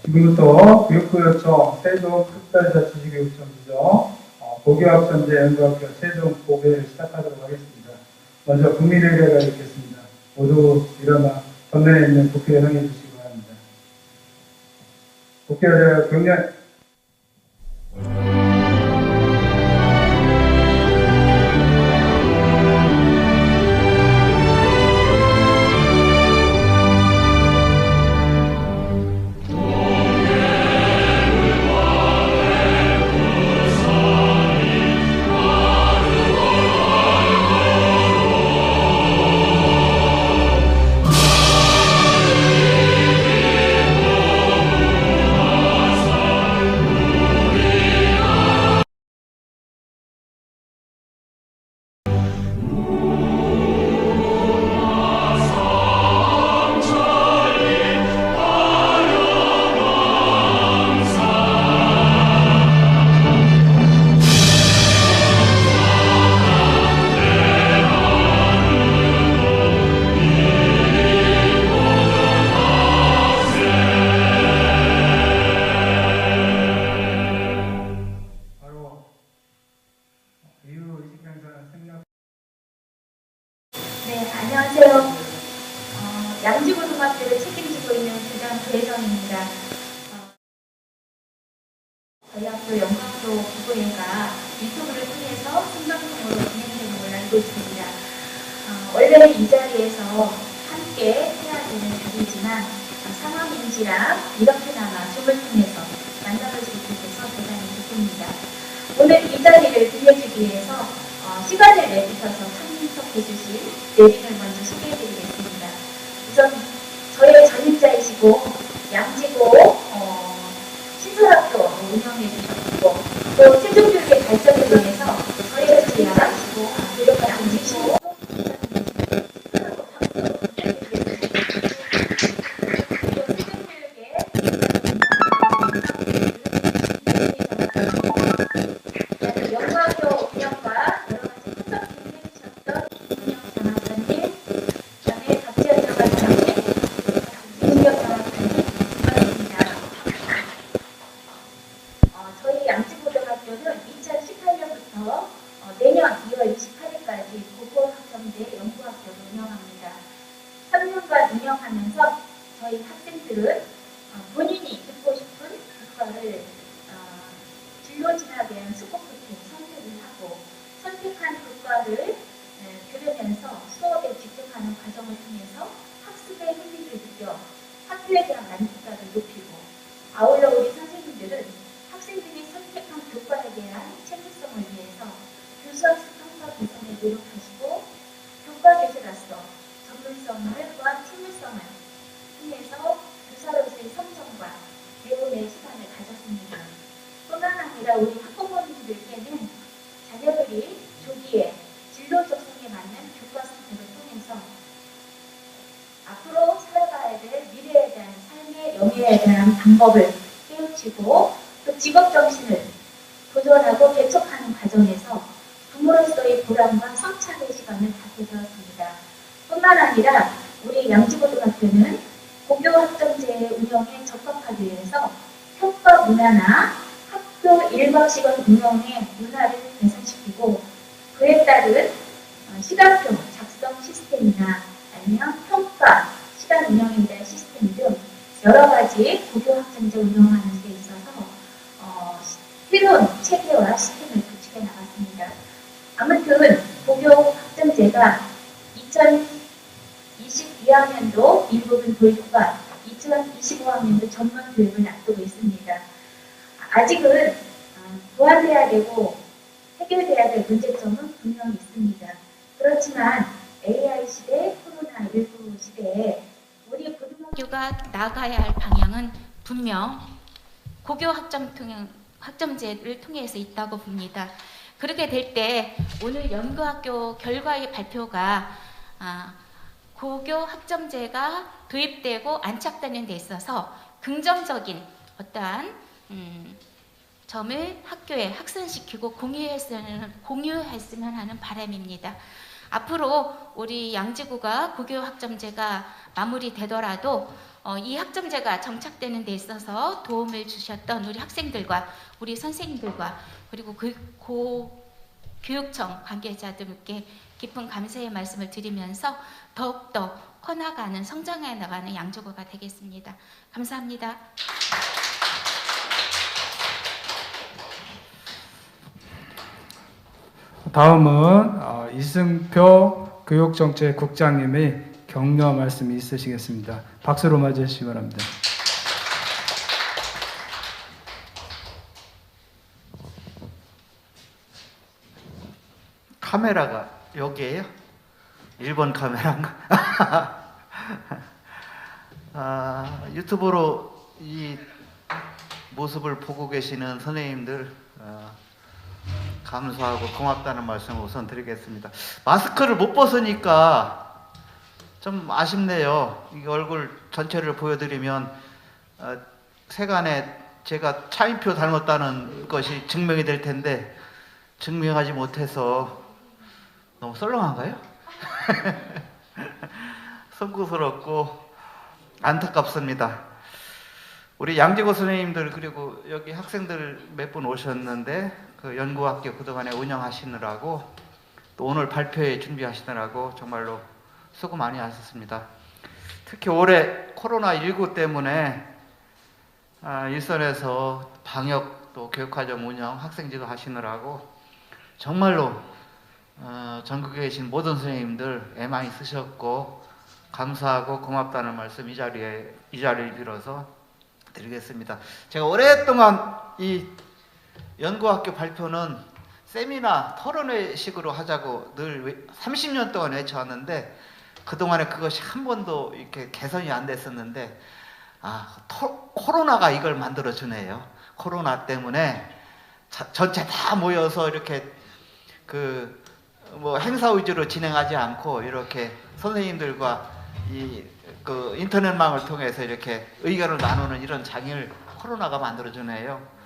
지금부터 교육부 요청 세종특별자치시교육청 고교학점제 연구학교 최종 보고회를 시작하도록 하겠습니다. 먼저 국민의례가 있겠습니다. 모두 일어나 전면에 있는 국회에 항해 주시기 바랍니다. 국회의례 경례. 네, 안녕하세요. 양지고등학교를 책임지고 있는 부장 조혜정입니다. 저희 학교 연구학교 부부회가 유튜브를 통해서 생방송으로 진행되는 걸 알고 있습니다. 원래 이 자리에서 함께 해야 되는 자리지만 상황인지라 이렇게나마 줌을 통해서 만나볼 수 있게 돼서 대단히 기쁩니다. 오늘 이 자리를 빌려주기 위해서 시간을 내주셔서 참석해 주신 내빈을 먼저 소개해드리겠습니다. 우선 저의 전임자이시고 양지고 신설학교 운영해 주셨고 또 세종교육의 발전을 위해서 저의 전임자이시고 그리고 양지고 저희 양지고등학교는 2018년부터 내년 2월 28일까지 고교학점제 연구학교를 운영합니다. 3년간 운영하면서 저희 학생들은 본인이 듣고 싶은 교과를 진로 진학에 대한 수급 끝에 선택을 하고 선택한 교과를 들으면서 수업에 집중하는 과정을 통해서 학습의 흥미를 느껴 학교에 대한 만족감을 높이고 아울러 우리 선생님들은 학생들이 선택한 교과에 대한 책임성을 위해서 교수학습 평가 개선에 노력하시고 교과 교수로서 전문성을 또한 친밀성을 통해서 교사로서의 성장과 배움의 시간을 가졌습니다. 뿐만 아니라 우리 학부모님들께는 자녀들이 조기에 진로 적성에 맞는 교과 선택을 통해서 앞으로 살아가야 될 미래에 대한 삶의 영예에 대한 방법을 깨우치고 또 직업정신을 도전하고 개척하는 과정에서 부모로서의 보람과 성찰의 시간을 갖게 되었습니다. 뿐만 아니라 우리 양지고등학교는 고교학점제 운영에 적합하기 위해서 평가 문화나 학교 일과시간 운영의 문화를 개선시키고 그에 따른 시간표 작성 시스템이나 아니면 평가, 시간 운영에 대한 시스템 등 여러 가지 고교학점제 운영하는 데 있어서 새로운 체계와 시스템을 구축해 나갔습니다. 아무튼 고교학점제가 2022학년도 일부분 도입과 2025학년도 전문 교육을 앞두고 있습니다. 아직은 보완돼야 되고 해결돼야 될 문제점은 분명히 있습니다. 그렇지만 AI 시대, 코로나19 시대에 우리 고등학교가 나가야 할 방향은 분명 고교 학점제를 통해서 있다고 봅니다. 그렇게 될 때 오늘 연구학교 결과의 발표가 고교 학점제가 도입되고 안착되는 데 있어서 긍정적인 어떠한 점을 학교에 확산시키고 공유했으면 하는 바람입니다. 앞으로 우리 양지구가 고교 학점제가 마무리되더라도 이 학점제가 정착되는 데 있어서 도움을 주셨던 우리 학생들과 우리 선생님들과 그리고 교육청 관계자들께 깊은 감사의 말씀을 드리면서 더욱더 커나가는 성장해 나가는 양조고가 되겠습니다. 감사합니다. 다음은 이승표 교육정책국장님의 격려 말씀이 있으시겠습니다. 박수로 맞이해 주시기 바랍니다. 카메라가 여기에요? 1번 카메라인가? 유튜브로 이 모습을 보고 계시는 선생님들 감사하고 고맙다는 말씀을 우선 드리겠습니다. 마스크를 못 벗으니까 좀 아쉽네요. 이 얼굴 전체를 보여드리면 세간에 제가 차인표 닮았다는 것이 증명이 될 텐데 증명하지 못해서 너무 썰렁한가요? 송구스럽고 안타깝습니다. 우리 양지고 선생님들 그리고 여기 학생들 몇 분 오셨는데 그 연구학교 그동안에 운영하시느라고 또 오늘 발표회 준비하시느라고 정말로 수고 많이 하셨습니다. 특히 올해 코로나19 때문에 일선에서 방역 또 교육과정 운영 학생지도 하시느라고 정말로 전국에 계신 모든 선생님들 애 많이 쓰셨고 감사하고 고맙다는 말씀 이 자리를 빌어서 드리겠습니다. 제가 오랫동안 이 연구학교 발표는 세미나 토론회식으로 하자고 늘 30년 동안 외쳐왔는데 그동안에 그것이 한 번도 이렇게 개선이 안 됐었는데 코로나가 이걸 만들어 주네요. 코로나 때문에 전체 다 모여서 이렇게 행사 위주로 진행하지 않고 이렇게 선생님들과 그 인터넷망을 통해서 이렇게 의견을 나누는 이런 장을 코로나가 만들어주네요.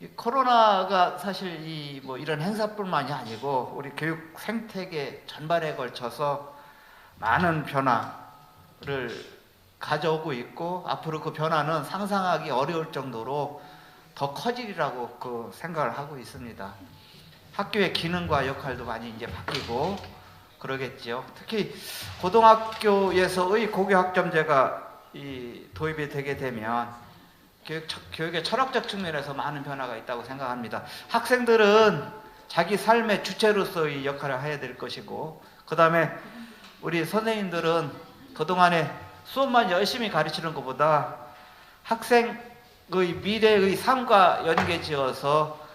이 코로나가 사실 이런 행사뿐만이 아니고 우리 교육 생태계 전반에 걸쳐서 많은 변화를 가져오고 있고 앞으로 그 변화는 상상하기 어려울 정도로 더 커지리라고 생각을 하고 있습니다. 학교의 기능과 역할도 많이 이제 바뀌고 그러겠지요. 특히 고등학교에서의 고교학점제가 도입이 되게 되면 교육의 철학적 측면에서 많은 변화가 있다고 생각합니다. 학생들은 자기 삶의 주체로서의 역할을 해야 될 것이고 그 다음에 우리 선생님들은 그동안에 수업만 열심히 가르치는 것보다 학생의 미래의 삶과 연계지어서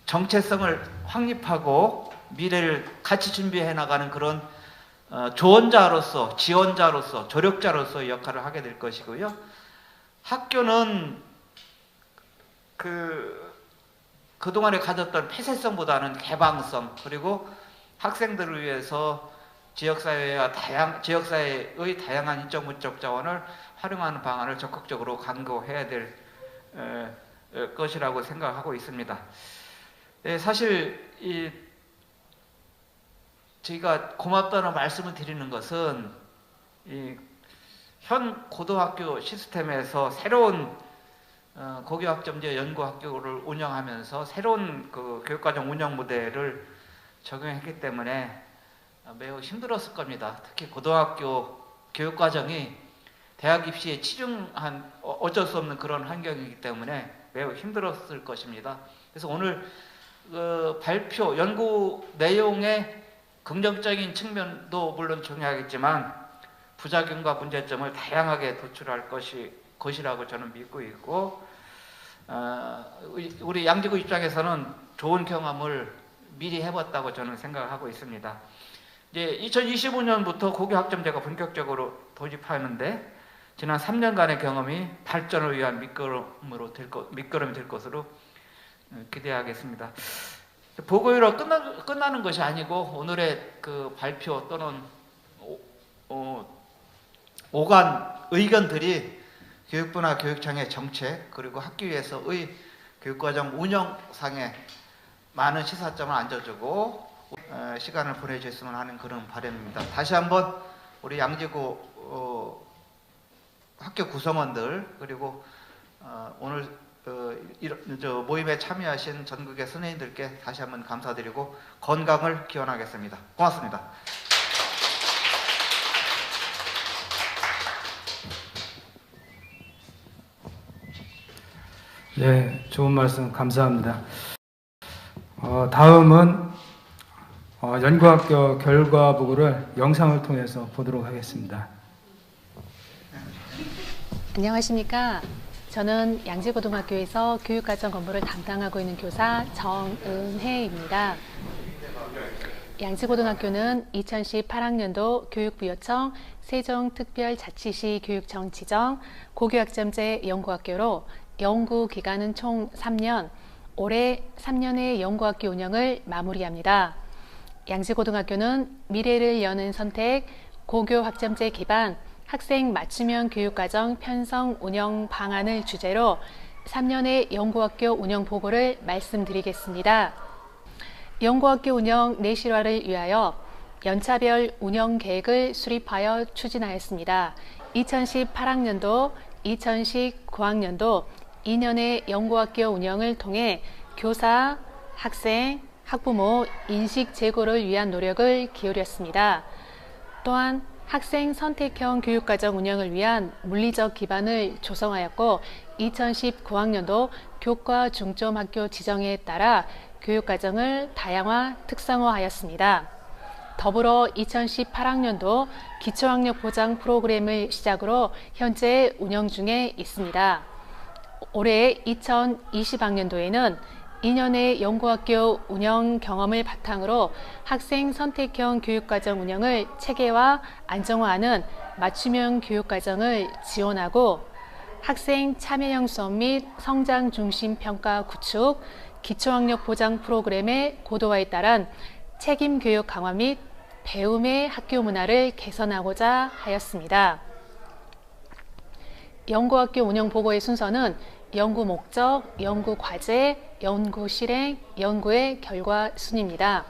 정체성을 확립하고 미래를 같이 준비해 나가는 그런 조언자로서, 지원자로서, 조력자로서의 역할을 하게 될 것이고요. 학교는 그동안에 가졌던 폐쇄성보다는 개방성 그리고 학생들을 위해서 지역사회의 다양한 인적-문적 자원을 활용하는 방안을 적극적으로 강구해야 될 것이라고 생각하고 있습니다. 사실 저희가 고맙다는 말씀을 드리는 것은 현 고등학교 시스템에서 새로운 고교학점제 연구학교를 운영하면서 새로운 교육과정 운영 모델을 적용했기 때문에 매우 힘들었을 겁니다. 특히 고등학교 교육과정이 대학 입시에 치중한 어쩔 수 없는 그런 환경이기 때문에 매우 힘들었을 것입니다. 그래서 오늘 발표, 연구 내용의 긍정적인 측면도 물론 중요하겠지만 부작용과 문제점을 다양하게 도출할 것이라고 저는 믿고 있고 우리 양지구 입장에서는 좋은 경험을 미리 해봤다고 저는 생각을 하고 있습니다. 이제 2025년부터 고교학점제가 본격적으로 도입하는데 지난 3년간의 경험이 발전을 위한 밑거름이 될 것으로 기대하겠습니다. 보고회로 끝나는 것이 아니고 오늘의 발표 또는 오간 의견들이 교육부나 교육청의 정책 그리고 학교에서의 교육과정 운영상에 많은 시사점을 얹어주고 시간을 보내주셨으면 하는 그런 바람입니다. 다시 한번 우리 양지구 학교 구성원들 그리고 오늘 모임에 참여하신 전국의 선생님들께 다시 한번 감사드리고 건강을 기원하겠습니다. 고맙습니다. 네, 좋은 말씀 감사합니다. 다음은 연구학교 결과 보고를 영상을 통해서 보도록 하겠습니다. 안녕하십니까. 저는 양지고등학교에서 교육과정 업무를 담당하고 있는 교사 정은혜입니다. 양지고등학교는 2018학년도 교육부요청 세종특별자치시 교육청 지정 고교학점제 연구학교로 연구 기간은 총 3년, 올해 3년의 연구학교 운영을 마무리합니다. 양지고등학교는 미래를 여는 선택, 고교 학점제 기반 학생 맞춤형 교육과정 편성 운영 방안을 주제로 3년의 연구학교 운영 보고를 말씀드리겠습니다. 연구학교 운영 내실화를 위하여 연차별 운영 계획을 수립하여 추진하였습니다. 2018학년도, 2019학년도 2년의 연구학교 운영을 통해 교사, 학생, 학부모 인식 제고를 위한 노력을 기울였습니다. 또한 학생 선택형 교육과정 운영을 위한 물리적 기반을 조성하였고 2019학년도 교과 중점 학교 지정에 따라 교육과정을 다양화, 특성화하였습니다. 더불어 2018학년도 기초학력 보장 프로그램을 시작으로 현재 운영 중에 있습니다. 올해 2020학년도에는 2년의 연구학교 운영 경험을 바탕으로 학생 선택형 교육과정 운영을 체계화, 안정화하는 맞춤형 교육과정을 지원하고 학생 참여형 수업 및 성장 중심 평가 구축, 기초학력 보장 프로그램의 고도화에 따른 책임 교육 강화 및 배움의 학교 문화를 개선하고자 하였습니다. 연구학교 운영 보고의 순서는 연구 목적, 연구 과제, 연구 실행, 연구의 결과 순입니다.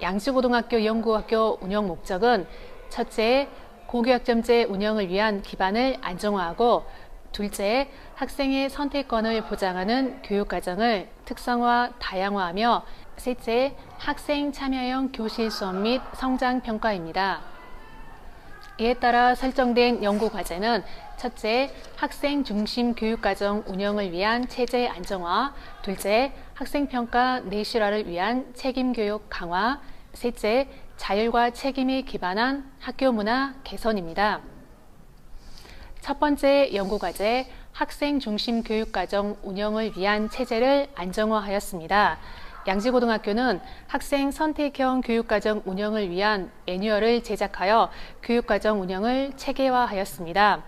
양지고등학교 연구학교 운영 목적은 첫째, 고교학점제 운영을 위한 기반을 안정화하고 둘째, 학생의 선택권을 보장하는 교육과정을 특성화, 다양화하며 셋째, 학생 참여형 교실 수업 및 성장평가입니다. 이에 따라 설정된 연구과제는 첫째, 학생 중심 교육과정 운영을 위한 체제 안정화, 둘째, 학생평가 내실화를 위한 책임교육 강화, 셋째, 자율과 책임에 기반한 학교 문화 개선입니다. 첫 번째 연구과제, 학생 중심 교육과정 운영을 위한 체제를 안정화하였습니다. 양지고등학교는 학생 선택형 교육과정 운영을 위한 매뉴얼을 제작하여 교육과정 운영을 체계화하였습니다.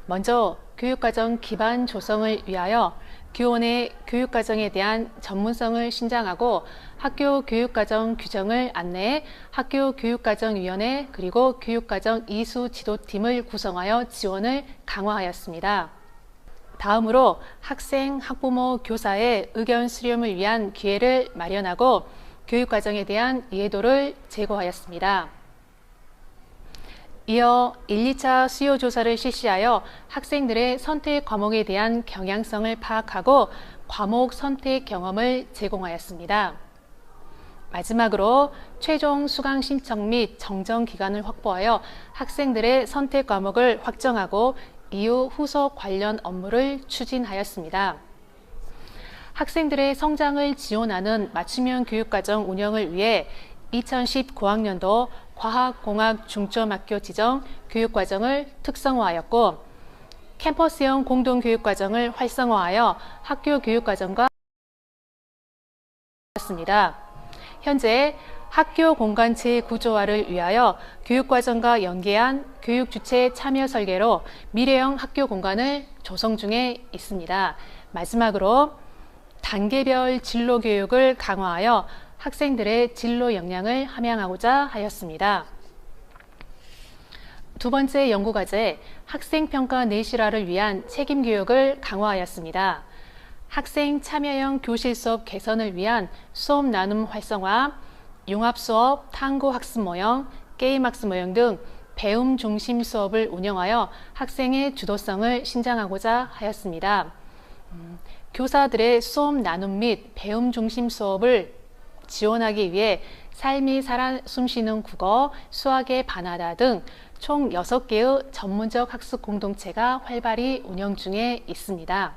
먼저 교육과정 기반 조성을 위하여 교원의 교육과정에 대한 전문성을 신장하고 학교 교육과정 규정을 안내해 학교 교육과정위원회 그리고 교육과정 이수 지도팀을 구성하여 지원을 강화하였습니다. 다음으로 학생, 학부모, 교사의 의견 수렴을 위한 기회를 마련하고 교육과정에 대한 이해도를 제고하였습니다. 이어 1, 2차 수요조사를 실시하여 학생들의 선택 과목에 대한 경향성을 파악하고 과목 선택 경험을 제공하였습니다. 마지막으로 최종 수강 신청 및 정정 기간을 확보하여 학생들의 선택 과목을 확정하고 이후 후속 관련 업무를 추진하였습니다. 학생들의 성장을 지원하는 맞춤형 교육과정 운영을 위해 2019학년도 과학공학 중점학교 지정 교육과정을 특성화하였고 캠퍼스형 공동교육과정을 활성화하여 학교 교육과정과 습니다. 현재 학교 공간체 구조화를 위하여 교육과정과 연계한 교육주체 참여 설계로 미래형 학교 공간을 조성 중에 있습니다. 마지막으로 단계별 진로 교육을 강화하여 학생들의 진로 역량을 함양하고자 하였습니다. 두 번째 연구과제, 학생평가 내실화를 위한 책임교육을 강화하였습니다. 학생 참여형 교실 수업 개선을 위한 수업 나눔 활성화, 융합수업, 탐구학습 모형, 게임학습 모형 등 배움 중심 수업을 운영하여 학생의 주도성을 신장하고자 하였습니다. 교사들의 수업 나눔 및 배움 중심 수업을 지원하기 위해 삶이 살아 숨쉬는 국어, 수학의 반하다 등 총 6개의 전문적 학습 공동체가 활발히 운영 중에 있습니다.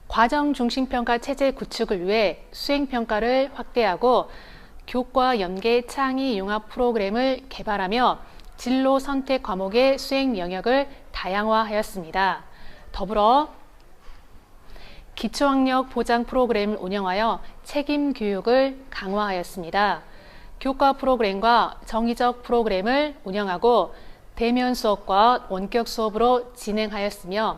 과정 중심 평가 체제 구축을 위해 수행 평가를 확대하고 교과 연계 창의 융합 프로그램을 개발하며 진로 선택 과목의 수행 영역을 다양화하였습니다. 더불어 기초학력 보장 프로그램을 운영하여 책임 교육을 강화하였습니다. 교과 프로그램과 정의적 프로그램을 운영하고 대면 수업과 원격 수업으로 진행하였으며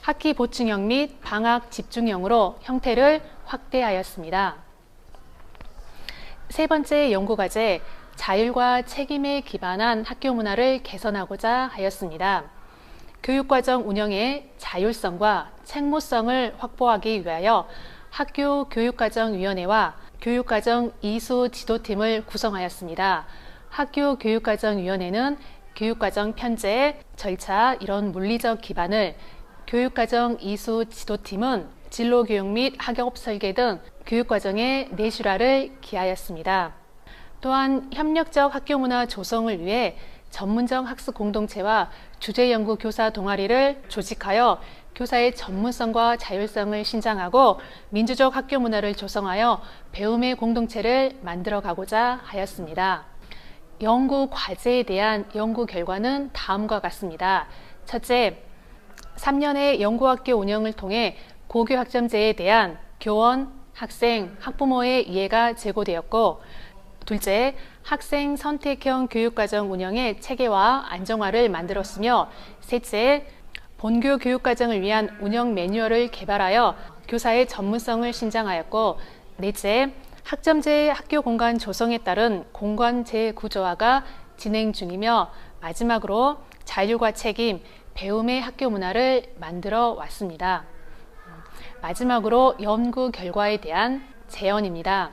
학기 보충형 및 방학 집중형으로 형태를 확대하였습니다. 세 번째 연구과제, 자율과 책임에 기반한 학교 문화를 개선하고자 하였습니다. 교육과정 운영의 자율성과 책무성을 확보하기 위하여 학교 교육과정위원회와 교육과정 이수 지도팀을 구성하였습니다. 학교 교육과정위원회는 교육과정 편제, 절차, 이런 물리적 기반을, 교육과정 이수 지도팀은 진로교육 및 학업 설계 등 교육과정의 내실화를 기하였습니다. 또한 협력적 학교문화 조성을 위해 전문적 학습 공동체와 주제연구 교사 동아리를 조직하여 교사의 전문성과 자율성을 신장하고 민주적 학교 문화를 조성하여 배움의 공동체를 만들어 가고자 하였습니다. 연구 과제에 대한 연구 결과는 다음과 같습니다. 첫째, 3년의 연구학교 운영을 통해 고교 학점제에 대한 교원, 학생, 학부모의 이해가 제고되었고, 둘째, 학생 선택형 교육과정 운영의 체계화, 안정화를 만들었으며, 셋째, 본교 교육과정을 위한 운영 매뉴얼을 개발하여 교사의 전문성을 신장하였고, 넷째, 학점제 학교 공간 조성에 따른 공간 재구조화가 진행 중이며, 마지막으로 자율과 책임, 배움의 학교 문화를 만들어 왔습니다. 마지막으로 연구 결과에 대한 제언입니다.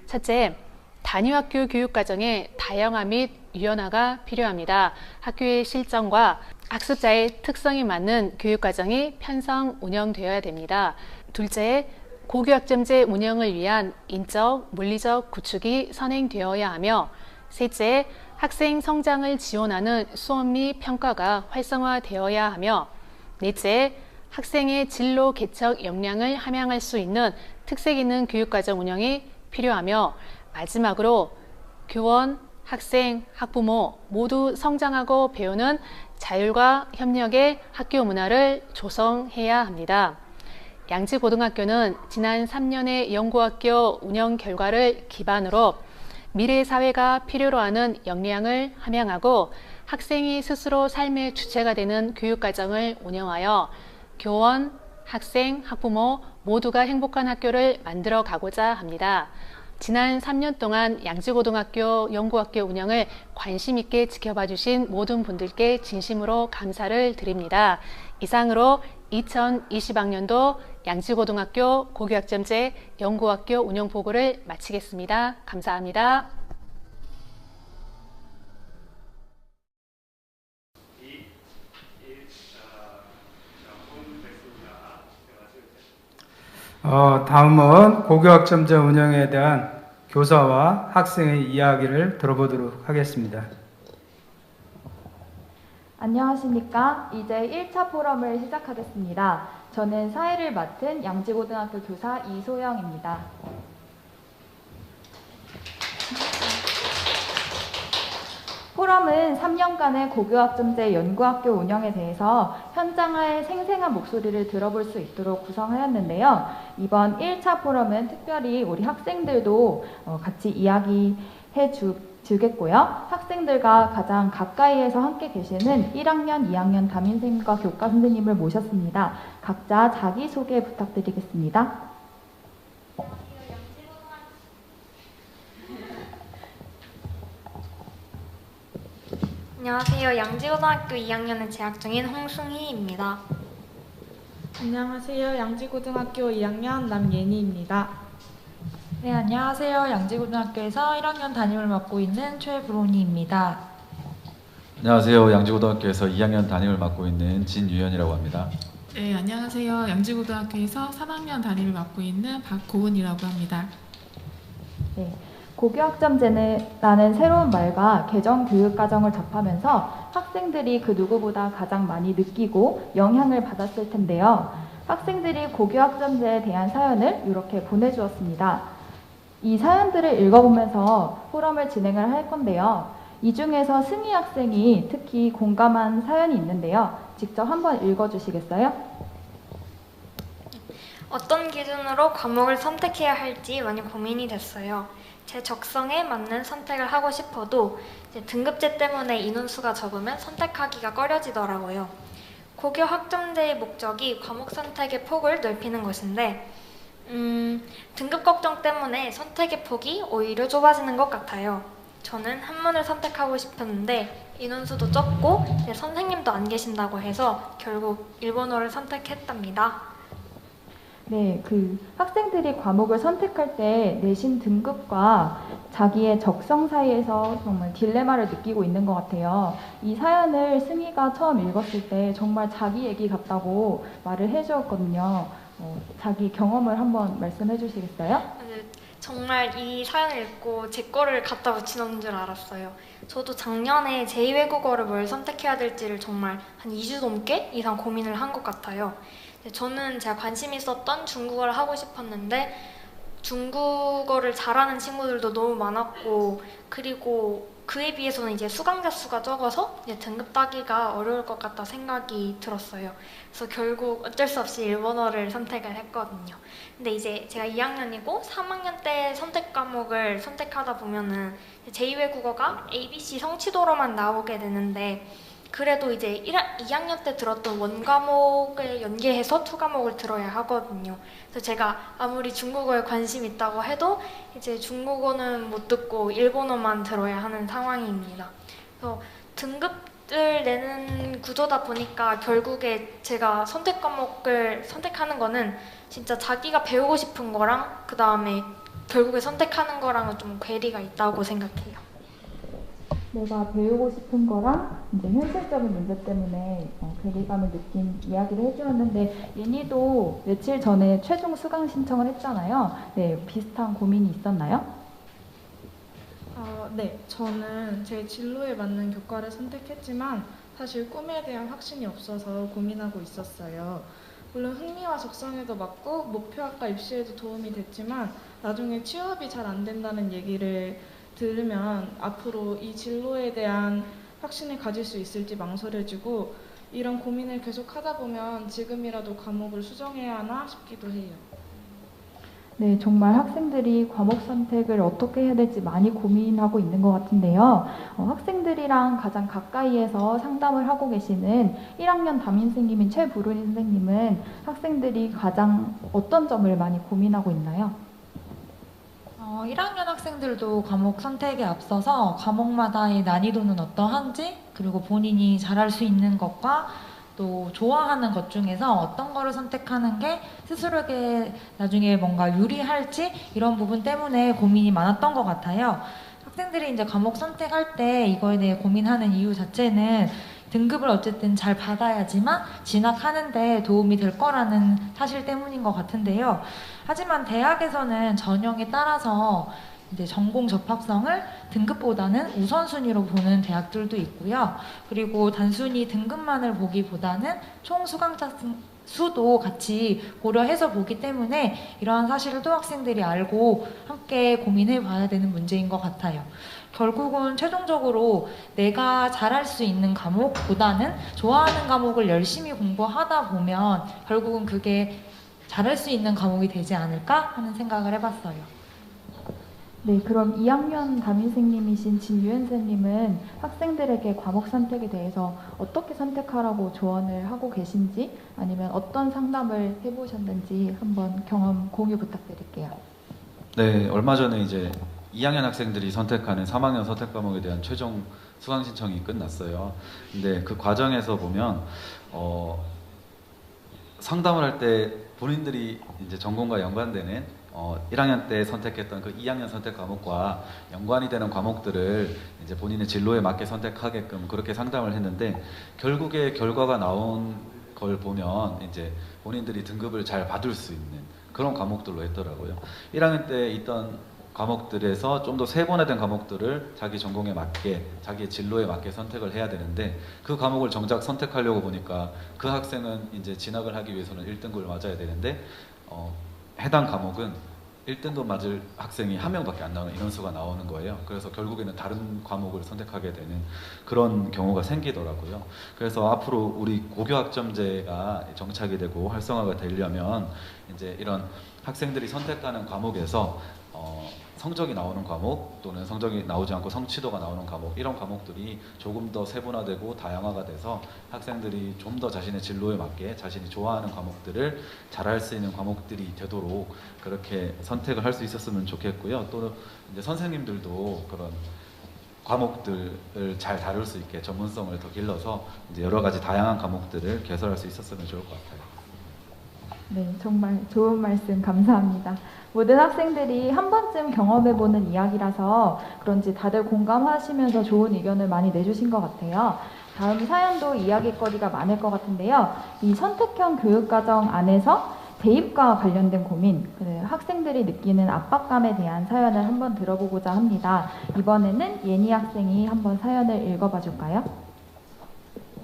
첫째, 단위학교 교육과정의 다양화 및 유연화가 필요합니다. 학교의 실정과 학습자의 특성에 맞는 교육과정이 편성 운영되어야 됩니다. 둘째, 고교학점제 운영을 위한 인적, 물리적 구축이 선행되어야 하며, 셋째, 학생 성장을 지원하는 수업 및 평가가 활성화되어야 하며, 넷째, 학생의 진로 개척 역량을 함양할 수 있는 특색 있는 교육과정 운영이 필요하며, 마지막으로 교원, 학생, 학부모 모두 성장하고 배우는 자율과 협력의 학교 문화를 조성해야 합니다. 양지고등학교는 지난 3년의 연구학교 운영 결과를 기반으로 미래 사회가 필요로 하는 역량을 함양하고 학생이 스스로 삶의 주체가 되는 교육과정을 운영하여 교원, 학생, 학부모 모두가 행복한 학교를 만들어 가고자 합니다. 지난 3년 동안 양지고등학교 연구학교 운영을 관심 있게 지켜봐 주신 모든 분들께 진심으로 감사를 드립니다. 이상으로 2020학년도 양지고등학교 고교학점제 연구학교 운영 보고를 마치겠습니다. 감사합니다. 다음은 고교학점제 운영에 대한 교사와 학생의 이야기를 들어보도록 하겠습니다. 안녕하십니까. 이제 1차 포럼을 시작하겠습니다. 저는 사회를 맡은 양지고등학교 교사 이소영입니다. 포럼은 3년간의 고교학점제 연구학교 운영에 대해서 현장의 생생한 목소리를 들어볼 수 있도록 구성하였는데요. 이번 1차 포럼은 특별히 우리 학생들도 같이 이야기해 주겠고요. 학생들과 가장 가까이에서 함께 계시는 1학년, 2학년 담임선생님과 교과 선생님을 모셨습니다. 각자 자기소개 부탁드리겠습니다. 안녕하세요. 양지고등학교 2학년에 재학 중인 홍승희입니다. 안녕하세요. 양지고등학교 2학년 남예니입니다. 네, 안녕하세요. 양지고등학교에서 1학년 담임을 맡고 있는 최브로니입니다. 안녕하세요. 양지고등학교에서 2학년 담임을 맡고 있는 진유현이라고 합니다. 네, 안녕하세요. 양지고등학교에서 3학년 담임을 맡고 있는 박고은이라고 합니다. 네, 고교학점제라는 새로운 말과 개정교육과정을 접하면서 학생들이 그 누구보다 가장 많이 느끼고 영향을 받았을 텐데요. 학생들이 고교학점제에 대한 사연을 이렇게 보내주었습니다. 이 사연들을 읽어보면서 포럼을 진행을 할 건데요. 이 중에서 승희 학생이 특히 공감한 사연이 있는데요. 직접 한번 읽어주시겠어요? 어떤 기준으로 과목을 선택해야 할지 많이 고민이 됐어요. 제 적성에 맞는 선택을 하고 싶어도 이제 등급제 때문에 인원수가 적으면 선택하기가 꺼려지더라고요. 고교 학점제의 목적이 과목 선택의 폭을 넓히는 것인데 등급 걱정 때문에 선택의 폭이 오히려 좁아지는 것 같아요. 저는 한문을 선택하고 싶었는데 인원수도 적고 선생님도 안 계신다고 해서 결국 일본어를 선택했답니다. 네, 학생들이 과목을 선택할 때 내신 등급과 자기의 적성 사이에서 정말 딜레마를 느끼고 있는 것 같아요. 이 사연을 승희가 처음 읽었을 때 정말 자기 얘기 같다고 말을 해주었거든요. 자기 경험을 한번 말씀해 주시겠어요? 정말 이 사연을 읽고 제 거를 갖다 붙이는 줄 알았어요. 저도 작년에 제2외국어를 뭘 선택해야 될지를 정말 한 2주 넘게 이상 고민을 한 것 같아요. 저는 제가 관심 있었던 중국어를 하고 싶었는데 중국어를 잘하는 친구들도 너무 많았고 그리고 그에 비해서는 이제 수강자 수가 적어서 이제 등급 따기가 어려울 것 같다 생각이 들었어요. 그래서 결국 어쩔 수 없이 일본어를 선택을 했거든요. 근데 이제 제가 2학년이고 3학년 때 선택 과목을 선택하다 보면은 제2외국어가 ABC 성취도로만 나오게 되는데 그래도 이제 2학년 때 들었던 원과목을 연계해서 2과목을 들어야 하거든요. 그래서 제가 아무리 중국어에 관심 있다고 해도 이제 중국어는 못 듣고 일본어만 들어야 하는 상황입니다. 그래서 등급을 내는 구조다 보니까 결국에 제가 선택 과목을 선택하는 거는 진짜 자기가 배우고 싶은 거랑 그 다음에 결국에 선택하는 거랑은 좀 괴리가 있다고 생각해요. 내가 배우고 싶은 거랑 이제 현실적인 문제 때문에 괴리감을 느낀 이야기를 해주었는데 예니도 며칠 전에 최종 수강 신청을 했잖아요. 네, 비슷한 고민이 있었나요? 네, 저는 제 진로에 맞는 교과를 선택했지만 사실 꿈에 대한 확신이 없어서 고민하고 있었어요. 물론 흥미와 적성에도 맞고 목표학과 입시에도 도움이 됐지만 나중에 취업이 잘 안 된다는 얘기를 들으면 앞으로 이 진로에 대한 확신을 가질 수 있을지 망설여지고 이런 고민을 계속 하다 보면 지금이라도 과목을 수정해야 하나 싶기도 해요. 네, 정말 학생들이 과목 선택을 어떻게 해야 될지 많이 고민하고 있는 것 같은데요. 학생들이랑 가장 가까이에서 상담을 하고 계시는 1학년 담임 선생님인 최부르니 선생님은 학생들이 가장 어떤 점을 많이 고민하고 있나요? 1학년 학생들도 과목 선택에 앞서서 과목마다의 난이도는 어떠한지 그리고 본인이 잘할 수 있는 것과 또 좋아하는 것 중에서 어떤 거를 선택하는 게 스스로에게 나중에 뭔가 유리할지 이런 부분 때문에 고민이 많았던 것 같아요. 학생들이 이제 과목 선택할 때 이거에 대해 고민하는 이유 자체는 등급을 어쨌든 잘 받아야지만 진학하는데 도움이 될 거라는 사실 때문인 것 같은데요. 하지만 대학에서는 전형에 따라서 이제 전공 접학성을 등급보다는 우선순위로 보는 대학들도 있고요. 그리고 단순히 등급만을 보기보다는 총 수강자 수도 같이 고려해서 보기 때문에 이러한 사실을 또 학생들이 알고 함께 고민해 봐야 되는 문제인 것 같아요. 결국은 최종적으로 내가 잘할 수 있는 과목보다는 좋아하는 과목을 열심히 공부하다 보면 결국은 그게 잘할 수 있는 과목이 되지 않을까 하는 생각을 해봤어요. 네, 그럼 2학년 담임선생님이신 진유현 선생님은 학생들에게 과목 선택에 대해서 어떻게 선택하라고 조언을 하고 계신지 아니면 어떤 상담을 해보셨는지 한번 경험 공유 부탁드릴게요. 네, 얼마 전에 이제 2학년 학생들이 선택하는 3학년 선택 과목에 대한 최종 수강 신청이 끝났어요. 근데 그 과정에서 보면 상담을 할 때 본인들이 이제 전공과 연관되는 1학년 때 선택했던 그 2학년 선택 과목과 연관이 되는 과목들을 이제 본인의 진로에 맞게 선택하게끔 그렇게 상담을 했는데, 결국에 결과가 나온 걸 보면 이제 본인들이 등급을 잘 받을 수 있는 그런 과목들로 했더라고요. 1학년 때 있던 과목들에서 좀 더 세분화된 과목들을 자기 전공에 맞게, 자기의 진로에 맞게 선택을 해야 되는데, 그 과목을 정작 선택하려고 보니까 그 학생은 이제 진학을 하기 위해서는 1등급을 맞아야 되는데 해당 과목은 1등급 맞을 학생이 한 명밖에 안 나오는 인원수가 나오는 거예요. 그래서 결국에는 다른 과목을 선택하게 되는 그런 경우가 생기더라고요. 그래서 앞으로 우리 고교학점제가 정착이 되고 활성화가 되려면 이제 이런 학생들이 선택하는 과목에서 성적이 나오는 과목 또는 성적이 나오지 않고 성취도가 나오는 과목, 이런 과목들이 조금 더 세분화되고 다양화가 돼서 학생들이 좀 더 자신의 진로에 맞게 자신이 좋아하는 과목들을 잘할 수 있는 과목들이 되도록 그렇게 선택을 할 수 있었으면 좋겠고요. 또 이제 선생님들도 그런 과목들을 잘 다룰 수 있게 전문성을 더 길러서 이제 여러 가지 다양한 과목들을 개설할 수 있었으면 좋을 것 같아요. 네, 정말 좋은 말씀 감사합니다. 모든 학생들이 한 번쯤 경험해보는 이야기라서 그런지 다들 공감하시면서 좋은 의견을 많이 내주신 것 같아요. 다음 사연도 이야기거리가 많을 것 같은데요. 이 선택형 교육과정 안에서 대입과 관련된 고민, 학생들이 느끼는 압박감에 대한 사연을 한번 들어보고자 합니다. 이번에는 예니 학생이 한번 사연을 읽어봐 줄까요?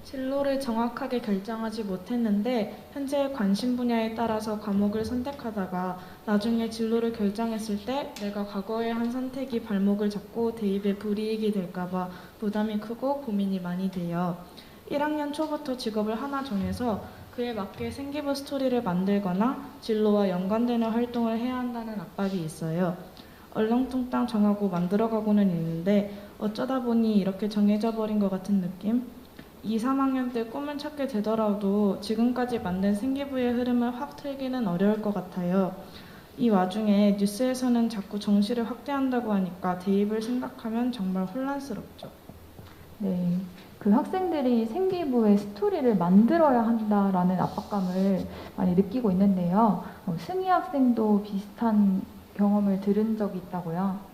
진로를 정확하게 결정하지 못했는데 현재 관심 분야에 따라서 과목을 선택하다가 나중에 진로를 결정했을 때 내가 과거에 한 선택이 발목을 잡고 대입에 불이익이 될까봐 부담이 크고 고민이 많이 돼요. 1학년 초부터 직업을 하나 정해서 그에 맞게 생기부 스토리를 만들거나 진로와 연관되는 활동을 해야 한다는 압박이 있어요. 얼렁뚱땅 정하고 만들어가고는 있는데 어쩌다 보니 이렇게 정해져 버린 것 같은 느낌? 2, 3학년 때 꿈을 찾게 되더라도 지금까지 만든 생기부의 흐름을 확 틀기는 어려울 것 같아요. 이 와중에 뉴스에서는 자꾸 정시를 확대한다고 하니까 대입을 생각하면 정말 혼란스럽죠. 네, 그 학생들이 생기부의 스토리를 만들어야 한다라는 압박감을 많이 느끼고 있는데요. 승희 학생도 비슷한 경험을 들은 적이 있다고요?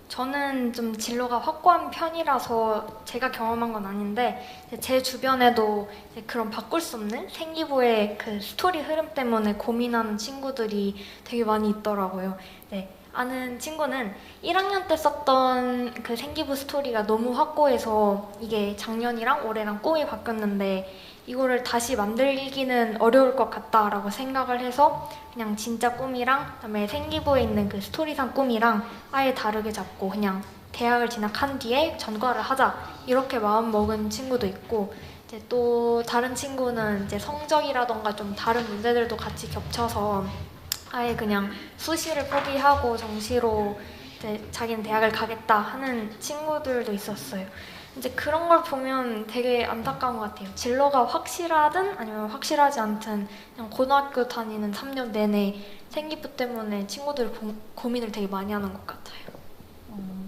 저는 좀 진로가 확고한 편이라서 제가 경험한 건 아닌데 제 주변에도 이제 그런 바꿀 수 없는 생기부의 그 스토리 흐름 때문에 고민하는 친구들이 되게 많이 있더라고요. 네, 아는 친구는 1학년 때 썼던 그 생기부 스토리가 너무 확고해서 이게 작년이랑 올해랑 꿈이 바뀌었는데 이거를 다시 만들기는 어려울 것 같다라고 생각을 해서 그냥 진짜 꿈이랑 그다음에 생기부에 있는 그 스토리상 꿈이랑 아예 다르게 잡고 그냥 대학을 진학한 뒤에 전과를 하자 이렇게 마음 먹은 친구도 있고, 이제 또 다른 친구는 이제 성적이라던가 좀 다른 문제들도 같이 겹쳐서 아예 그냥 수시를 포기하고 정시로 이제 자기는 대학을 가겠다 하는 친구들도 있었어요. 이제 그런 걸 보면 되게 안타까운 것 같아요. 진로가 확실하든 아니면 확실하지 않든 그냥 고등학교 다니는 3년 내내 생기부 때문에 친구들이 고민을 되게 많이 하는 것 같아요.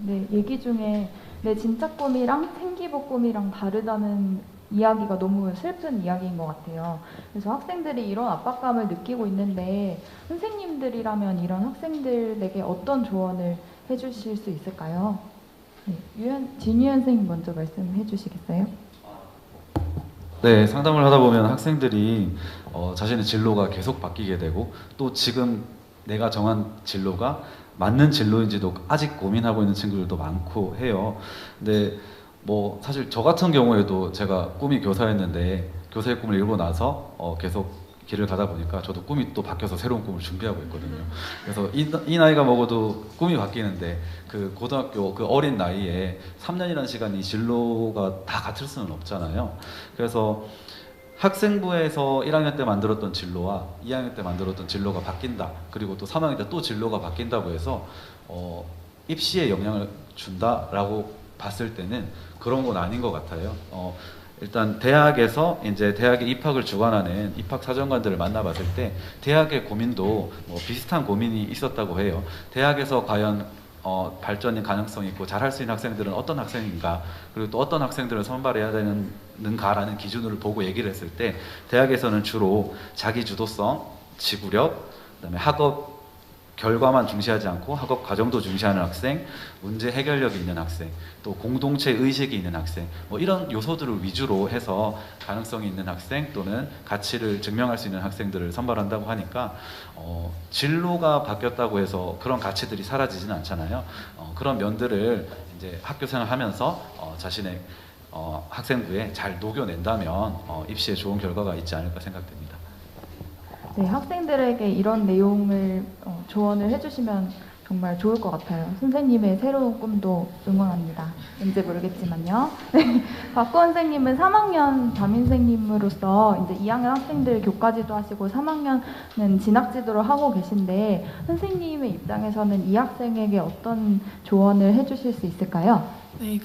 네, 얘기 중에 내 진짜 꿈이랑 생기부 꿈이랑 다르다는 이야기가 너무 슬픈 이야기인 것 같아요. 그래서 학생들이 이런 압박감을 느끼고 있는데 선생님들이라면 이런 학생들에게 어떤 조언을 해주실 수 있을까요? 네, 진유현 선생님 먼저 말씀해 주시겠어요? 네, 상담을 하다 보면 학생들이 자신의 진로가 계속 바뀌게 되고 또 지금 내가 정한 진로가 맞는 진로인지도 아직 고민하고 있는 친구들도 많고 해요. 근데 뭐 사실 저 같은 경우에도 제가 꿈이 교사였는데 교사의 꿈을 이루고 나서 계속 길을 가다 보니까 저도 꿈이 또 바뀌어서 새로운 꿈을 준비하고 있거든요. 그래서 이 나이가 먹어도 꿈이 바뀌는데 그 고등학교 그 어린 나이에 3년이라는 시간이 진로가 다 같을 수는 없잖아요. 그래서 학생부에서 1학년 때 만들었던 진로와 2학년 때 만들었던 진로가 바뀐다. 그리고 또 3학년 때 또 진로가 바뀐다고 해서 입시에 영향을 준다라고 봤을 때는 그런 건 아닌 것 같아요. 일단 대학에서 이제 대학에 입학을 주관하는 입학 사정관들을 만나봤을 때 대학의 고민도 뭐 비슷한 고민이 있었다고 해요. 대학에서 과연 발전의 가능성이 있고 잘할 수 있는 학생들은 어떤 학생인가, 그리고 또 어떤 학생들을 선발해야 되는가라는 기준을 보고 얘기를 했을 때 대학에서는 주로 자기 주도성, 지구력, 그다음에 학업 결과만 중시하지 않고 학업 과정도 중시하는 학생, 문제 해결력이 있는 학생, 또 공동체 의식이 있는 학생, 뭐 이런 요소들을 위주로 해서 가능성이 있는 학생 또는 가치를 증명할 수 있는 학생들을 선발한다고 하니까 진로가 바뀌었다고 해서 그런 가치들이 사라지지는 않잖아요. 그런 면들을 이제 학교 생활하면서 자신의 학생부에 잘 녹여낸다면 입시에 좋은 결과가 있지 않을까 생각됩니다. 네, 학생들에게 이런 내용을 조언을 해주시면 정말 좋을 것 같아요. 선생님의 새로운 꿈도 응원합니다. 왠지 모르겠지만요. 네, 박구원 선생님은 3학년 담임선생님으로서 이제 2학년 학생들 교과지도 하시고 3학년은 진학지도를 하고 계신데 선생님의 입장에서는 이 학생에게 어떤 조언을 해주실 수 있을까요? 네,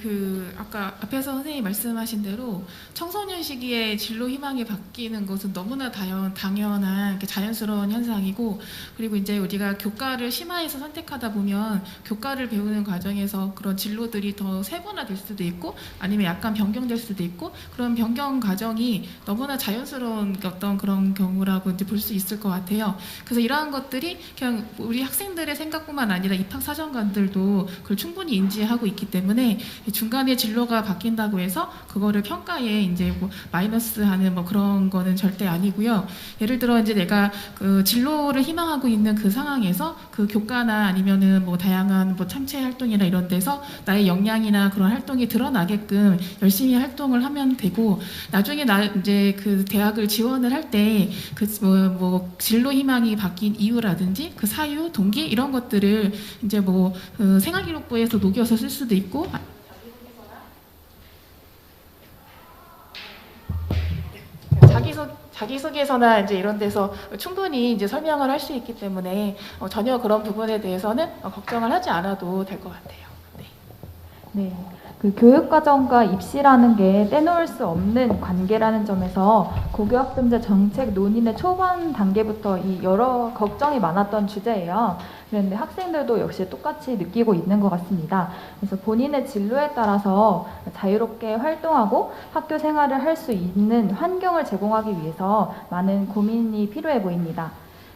아까 앞에서 선생님이 말씀하신 대로 청소년 시기에 진로 희망이 바뀌는 것은 너무나 당연한 자연스러운 현상이고, 그리고 이제 우리가 교과를 심화해서 선택하다 보면 교과를 배우는 과정에서 그런 진로들이 더 세분화될 수도 있고 아니면 약간 변경될 수도 있고, 그런 변경 과정이 너무나 자연스러운 어떤 그런 경우라고 이제 볼 수 있을 것 같아요. 그래서 이러한 것들이 그냥 우리 학생들의 생각뿐만 아니라 입학사정관들도 그걸 충분히 인지하고 있기 때문에 중간에 진로가 바뀐다고 해서 그거를 평가에 이제 뭐 마이너스하는 뭐 그런 거는 절대 아니고요. 예를 들어 이제 내가 그 진로를 희망하고 있는 그 상황에서 그 교과나 아니면은 뭐 다양한 뭐 참체 활동이나 이런 데서 나의 역량이나 그런 활동이 드러나게끔 열심히 활동을 하면 되고, 나중에 나 이제 그 대학을 지원을 할 때 그 뭐 진로 희망이 바뀐 이유라든지 그 사유, 동기 이런 것들을 이제 뭐 생활기록부에서 녹여서 쓸 수도 있고, 자기소개서나 이제 이런 데서 충분히 이제 설명을 할 수 있기 때문에 전혀 그런 부분에 대해서는 걱정을 하지 않아도 될 것 같아요. 네. 네. 그 교육과정과 입시라는 게 떼놓을 수 없는 관계라는 점에서 고교학점제 정책 논의의 초반 단계부터 이 여러 걱정이 많았던 주제예요. 그런데 학생들도 역시 똑같이 느끼고 있는 것 같습니다. 그래서 본인의 진로에 따라서 자유롭게 활동하고 학교 생활을 할 수 있는 환경을 제공하기 위해서 많은 고민이 필요해 보입니다.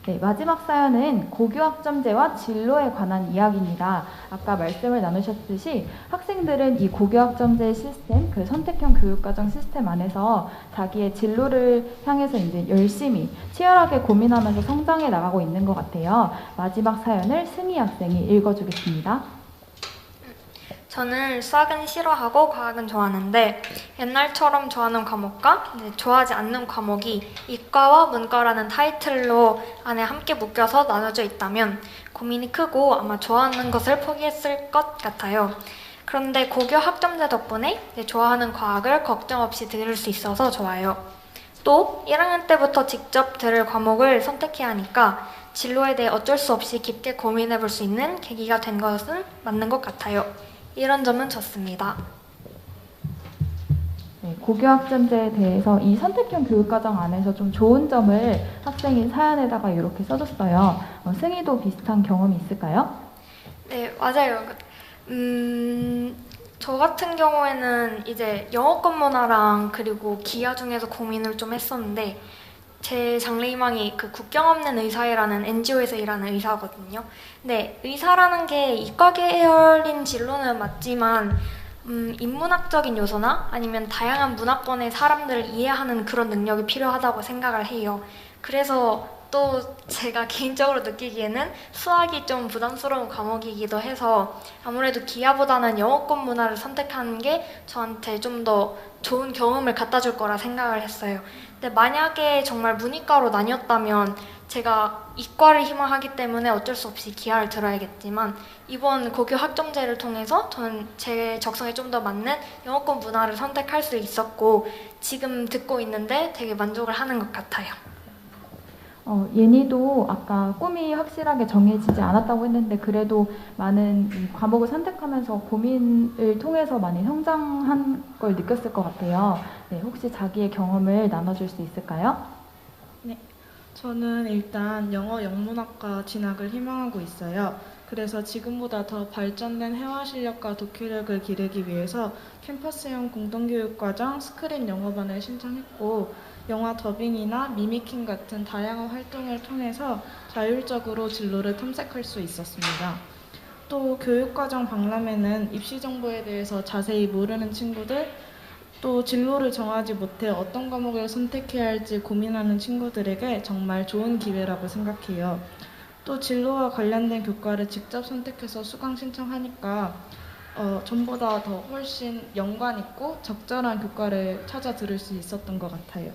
네, 마지막 사연은 고교학점제와 진로에 관한 이야기입니다. 아까 말씀을 나누셨듯이 학생들은 이 고교학점제 시스템, 그 선택형 교육과정 시스템 안에서 자기의 진로를 향해서 이제 열심히 치열하게 고민하면서 성장해 나가고 있는 것 같아요. 마지막 사연을 승희 학생이 읽어주겠습니다. 저는 수학은 싫어하고 과학은 좋아하는데 옛날처럼 좋아하는 과목과 좋아하지 않는 과목이 이과와 문과라는 타이틀로 안에 함께 묶여서 나눠져 있다면 고민이 크고 아마 좋아하는 것을 포기했을 것 같아요. 그런데 고교 학점제 덕분에 좋아하는 과학을 걱정 없이 들을 수 있어서 좋아요. 또 1학년 때부터 직접 들을 과목을 선택해야 하니까 진로에 대해 어쩔 수 없이 깊게 고민해 볼 수 있는 계기가 된 것은 맞는 것 같아요. 이런 점은 좋습니다. 네, 고교학점제에 대해서 이 선택형 교육과정 안에서 좀 좋은 점을 학생이 사연에다가 이렇게 써줬어요. 승희도 비슷한 경험이 있을까요? 네, 맞아요. 저 같은 경우에는 이제 영어권 문화랑 그리고 기하 중에서 고민을 좀 했었는데, 제 장래희망이 그 국경 없는 의사회라는 NGO에서 일하는 의사거든요. 네, 의사라는 게 이과 계열인 진로는 맞지만 인문학적인 요소나 아니면 다양한 문화권의 사람들을 이해하는 그런 능력이 필요하다고 생각을 해요. 그래서 또 제가 개인적으로 느끼기에는 수학이 좀 부담스러운 과목이기도 해서 아무래도 기하보다는 영어권 문화를 선택하는 게 저한테 좀 더 좋은 경험을 갖다 줄 거라 생각을 했어요. 근데 만약에 정말 문이과로 나뉘었다면 제가 이과를 희망하기 때문에 어쩔 수 없이 기하를 들어야겠지만, 이번 고교 학점제를 통해서 저는 제 적성에 좀 더 맞는 영어권 문화를 선택할 수 있었고 지금 듣고 있는데 되게 만족을 하는 것 같아요. 예니도 아까 꿈이 확실하게 정해지지 않았다고 했는데 그래도 많은 이 과목을 선택하면서 고민을 통해서 많이 성장한 걸 느꼈을 것 같아요. 네, 혹시 자기의 경험을 나눠줄 수 있을까요? 네, 저는 일단 영어 영문학과 진학을 희망하고 있어요. 그래서 지금보다 더 발전된 회화 실력과 독해력을 기르기 위해서 캠퍼스형 공동교육과정 스크린 영어반을 신청했고 영화 더빙이나 미미킹 같은 다양한 활동을 통해서 자율적으로 진로를 탐색할 수 있었습니다. 또 교육과정 박람회는 입시 정보에 대해서 자세히 모르는 친구들, 또 진로를 정하지 못해 어떤 과목을 선택해야 할지 고민하는 친구들에게 정말 좋은 기회라고 생각해요. 또 진로와 관련된 교과를 직접 선택해서 수강 신청하니까 전보다 더 훨씬 연관 있고 적절한 교과를 찾아 들을 수 있었던 것 같아요.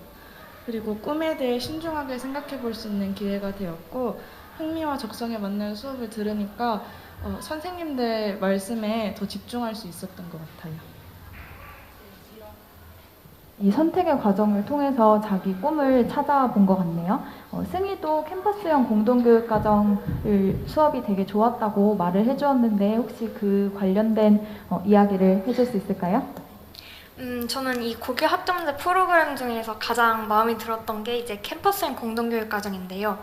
그리고 꿈에 대해 신중하게 생각해 볼 수 있는 기회가 되었고 흥미와 적성에 맞는 수업을 들으니까 선생님들 말씀에 더 집중할 수 있었던 것 같아요. 이 선택의 과정을 통해서 자기 꿈을 찾아본 것 같네요. 승희도 캠퍼스형 공동교육과정을 수업이 되게 좋았다고 말을 해주었는데 혹시 그 관련된 이야기를 해줄 수 있을까요? 저는 이 고교 학점제 프로그램 중에서 가장 마음에 들었던 게 이제 캠퍼스형 공동교육과정인데요.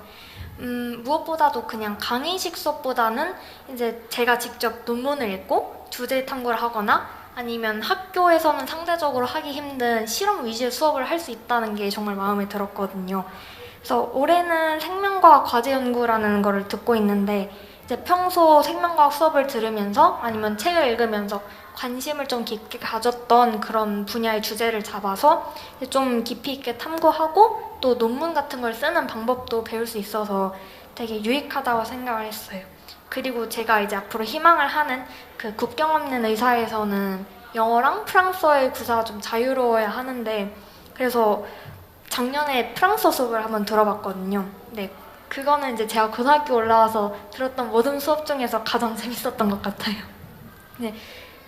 무엇보다도 그냥 강의식 수업보다는 이제 제가 직접 논문을 읽고 주제 탐구를 하거나 아니면 학교에서는 상대적으로 하기 힘든 실험 위주의 수업을 할 수 있다는 게 정말 마음에 들었거든요. 그래서 올해는 생명과학 과제 연구라는 거를 듣고 있는데 이제 평소 생명과학 수업을 들으면서 아니면 책을 읽으면서 관심을 좀 깊게 가졌던 그런 분야의 주제를 잡아서 좀 깊이 있게 탐구하고 또 논문 같은 걸 쓰는 방법도 배울 수 있어서 되게 유익하다고 생각을 했어요. 그리고 제가 이제 앞으로 희망을 하는 그 국경 없는 의사에서는 영어랑 프랑스어의 구사가 좀 자유로워야 하는데 그래서 작년에 프랑스어 수업을 한번 들어봤거든요. 네, 그거는 이제 제가 고등학교 올라와서 들었던 모든 수업 중에서 가장 재밌었던 것 같아요. 네,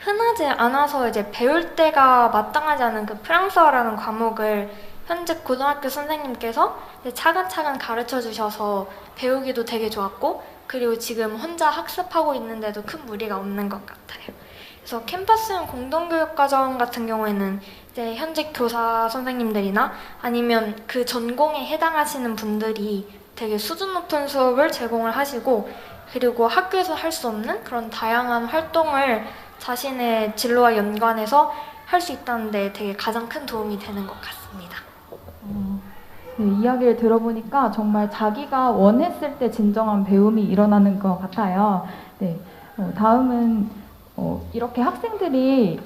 흔하지 않아서 이제 배울 때가 마땅하지 않은 그 프랑스어라는 과목을 현직 고등학교 선생님께서 차근차근 가르쳐 주셔서 배우기도 되게 좋았고 그리고 지금 혼자 학습하고 있는데도 큰 무리가 없는 것 같아요. 그래서 캠퍼스형 공동교육과정 같은 경우에는 이제 현직 교사 선생님들이나 아니면 그 전공에 해당하시는 분들이 되게 수준 높은 수업을 제공을 하시고 그리고 학교에서 할 수 없는 그런 다양한 활동을 자신의 진로와 연관해서 할 수 있다는 데 되게 가장 큰 도움이 되는 것 같습니다. 네, 이야기를 들어보니까 정말 자기가 원했을 때 진정한 배움이 일어나는 것 같아요. 네, 다음은 이렇게 학생들이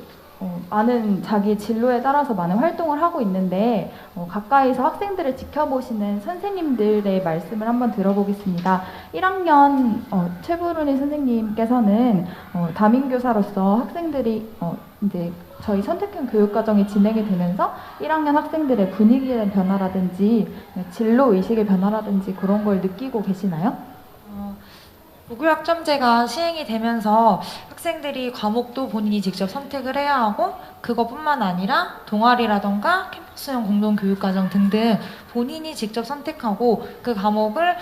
많은 자기 진로에 따라서 많은 활동을 하고 있는데 가까이서 학생들을 지켜보시는 선생님들의 말씀을 한번 들어보겠습니다. 1학년 최부run이 선생님께서는 담임교사로서 학생들이 이제 저희 선택형 교육과정이 진행이 되면서 1학년 학생들의 분위기의 변화라든지 진로 의식의 변화라든지 그런 걸 느끼고 계시나요? 고교학점제가 시행이 되면서 학생들이 과목도 본인이 직접 선택을 해야 하고 그것뿐만 아니라 동아리라던가 캠퍼스형 공동교육과정 등등 본인이 직접 선택하고 그 과목을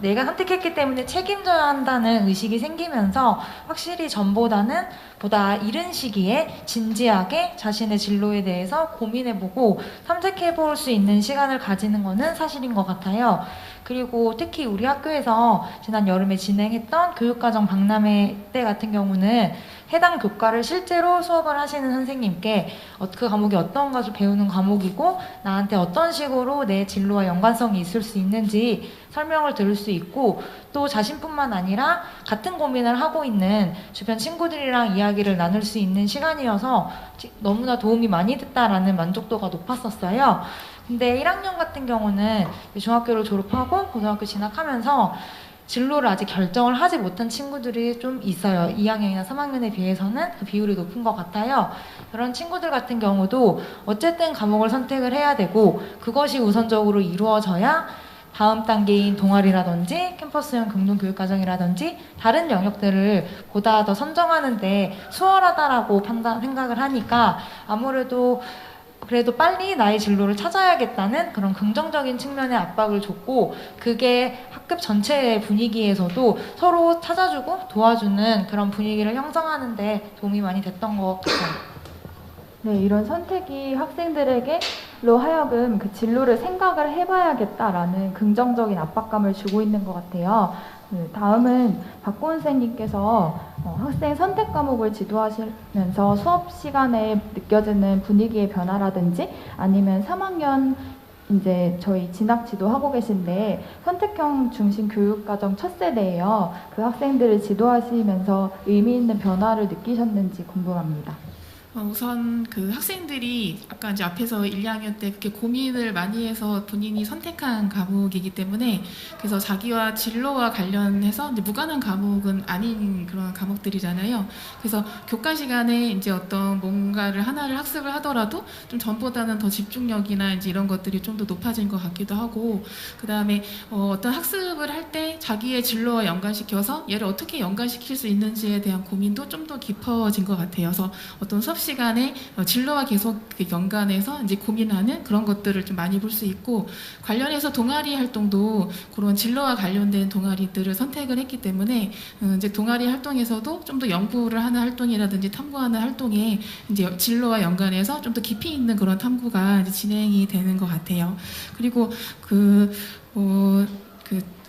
내가 선택했기 때문에 책임져야 한다는 의식이 생기면서 확실히 전보다는 보다 이른 시기에 진지하게 자신의 진로에 대해서 고민해보고 탐색해볼 수 있는 시간을 가지는 것은 사실인 것 같아요. 그리고 특히 우리 학교에서 지난 여름에 진행했던 교육과정 박람회 때 같은 경우는 해당 교과를 실제로 수업을 하시는 선생님께 그 과목이 어떤 것을 배우는 과목이고 나한테 어떤 식으로 내 진로와 연관성이 있을 수 있는지 설명을 들을 수 있고 또 자신뿐만 아니라 같은 고민을 하고 있는 주변 친구들이랑 이야기를 나눌 수 있는 시간이어서 너무나 도움이 많이 됐다라는 만족도가 높았었어요. 근데 1학년 같은 경우는 중학교를 졸업하고 고등학교 진학하면서 진로를 아직 결정을 하지 못한 친구들이 좀 있어요. 2학년이나 3학년에 비해서는 그 비율이 높은 것 같아요. 그런 친구들 같은 경우도 어쨌든 과목을 선택을 해야 되고 그것이 우선적으로 이루어져야 다음 단계인 동아리라든지 캠퍼스형 공동교육과정이라든지 다른 영역들을 보다 더 선정하는데 수월하다라고 생각을 하니까 아무래도 그래도 빨리 나의 진로를 찾아야겠다는 그런 긍정적인 측면의 압박을 줬고 그게 학급 전체의 분위기에서도 서로 찾아주고 도와주는 그런 분위기를 형성하는 데 도움이 많이 됐던 것 같아요. 네, 이런 선택이 학생들에게 하여금 그 진로를 생각을 해봐야겠다라는 긍정적인 압박감을 주고 있는 것 같아요. 다음은 박고은 선생님께서 학생 선택 과목을 지도하시면서 수업 시간에 느껴지는 분위기의 변화라든지 아니면 3학년 이제 저희 진학 지도하고 계신데 선택형 중심 교육과정 첫 세대예요. 그 학생들을 지도하시면서 의미 있는 변화를 느끼셨는지 궁금합니다. 우선 그 학생들이 아까 이제 앞에서 1, 2학년 때 그렇게 고민을 많이 해서 본인이 선택한 과목이기 때문에 그래서 자기와 진로와 관련해서 이제 무관한 과목은 아닌 그런 과목들이잖아요. 그래서 교과 시간에 이제 어떤 뭔가를 하나를 학습을 하더라도 좀 전보다는 더 집중력이나 이제 이런 것들이 좀 더 높아진 것 같기도 하고, 그 다음에 어떤 학습을 할 때 자기의 진로와 연관시켜서 얘를 어떻게 연관시킬 수 있는지에 대한 고민도 좀 더 깊어진 것 같아요. 그래서 어떤 수업 시간에 진로와 계속 연관해서 이제 고민하는 그런 것들을 좀 많이 볼 수 있고, 관련해서 동아리 활동도 그런 진로와 관련된 동아리들을 선택을 했기 때문에 이제 동아리 활동에서도 좀 더 연구를 하는 활동이라든지 탐구하는 활동에 이제 진로와 연관해서 좀 더 깊이 있는 그런 탐구가 이제 진행이 되는 것 같아요. 그리고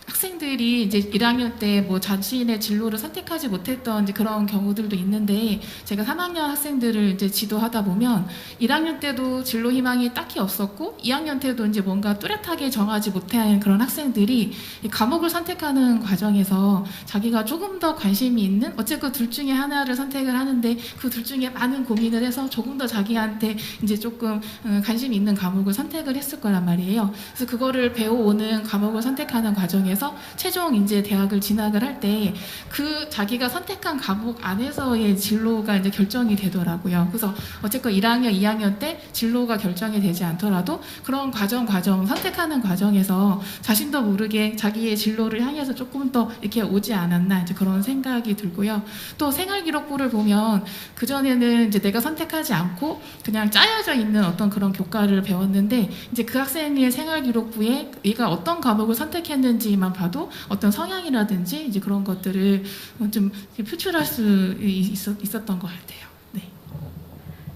학생들이 이제 1학년 때 뭐 자신의 진로를 선택하지 못했던 이제 그런 경우들도 있는데, 제가 3학년 학생들을 이제 지도하다 보면 1학년 때도 진로 희망이 딱히 없었고 2학년 때도 이제 뭔가 뚜렷하게 정하지 못한 그런 학생들이 이 과목을 선택하는 과정에서 자기가 조금 더 관심이 있는, 어쨌든 둘 중에 하나를 선택을 하는데 그 둘 중에 많은 고민을 해서 조금 더 자기한테 이제 조금 관심이 있는 과목을 선택을 했을 거란 말이에요. 그래서 그거를 배워오는 과목을 선택하는 과정에서 최종 이제 대학을 진학을 할 때 그 자기가 선택한 과목 안에서의 진로가 이제 결정이 되더라고요. 그래서 어쨌건 1학년, 2학년 때 진로가 결정이 되지 않더라도 그런 과정 선택하는 과정에서 자신도 모르게 자기의 진로를 향해서 조금 더 이렇게 오지 않았나 이제 그런 생각이 들고요. 또 생활기록부를 보면 그전에는 이제 내가 선택하지 않고 그냥 짜여져 있는 어떤 그런 교과를 배웠는데, 이제 그 학생의 생활기록부에 얘가 어떤 과목을 선택했는지만 봐도 어떤 성향이라든지 이제 그런 것들을 좀 표출할 수 있었던 것 같아요. 네.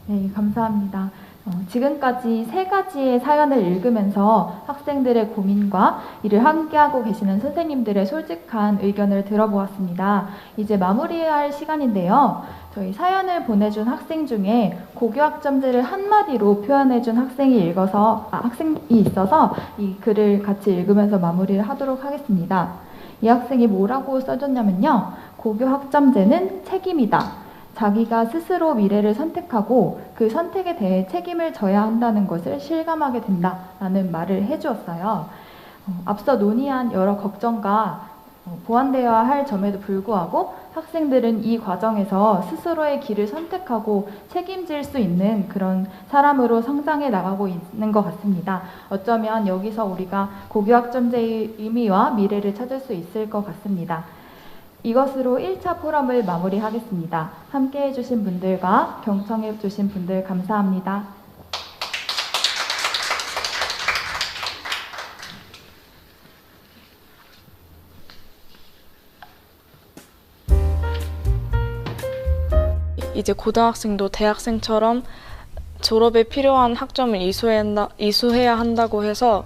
네, 감사합니다. 지금까지 3가지의 사연을 읽으면서 학생들의 고민과 이를 함께하고 계시는 선생님들의 솔직한 의견을 들어보았습니다. 이제 마무리할 시간인데요. 저희 사연을 보내준 학생 중에 고교학점제를 한마디로 표현해준 학생이 있어서 이 글을 같이 읽으면서 마무리를 하도록 하겠습니다. 이 학생이 뭐라고 써줬냐면요. 고교학점제는 책임이다. 자기가 스스로 미래를 선택하고 그 선택에 대해 책임을 져야 한다는 것을 실감하게 된다라는 말을 해주었어요. 앞서 논의한 여러 걱정과 보완되어야 할 점에도 불구하고 학생들은 이 과정에서 스스로의 길을 선택하고 책임질 수 있는 그런 사람으로 성장해 나가고 있는 것 같습니다. 어쩌면 여기서 우리가 고교학점제의 의미와 미래를 찾을 수 있을 것 같습니다. 이것으로 1차 포럼을 마무리하겠습니다. 함께해 주신 분들과 경청해 주신 분들 감사합니다. 이제 고등학생도 대학생처럼 졸업에 필요한 학점을 이수해야 한다고 해서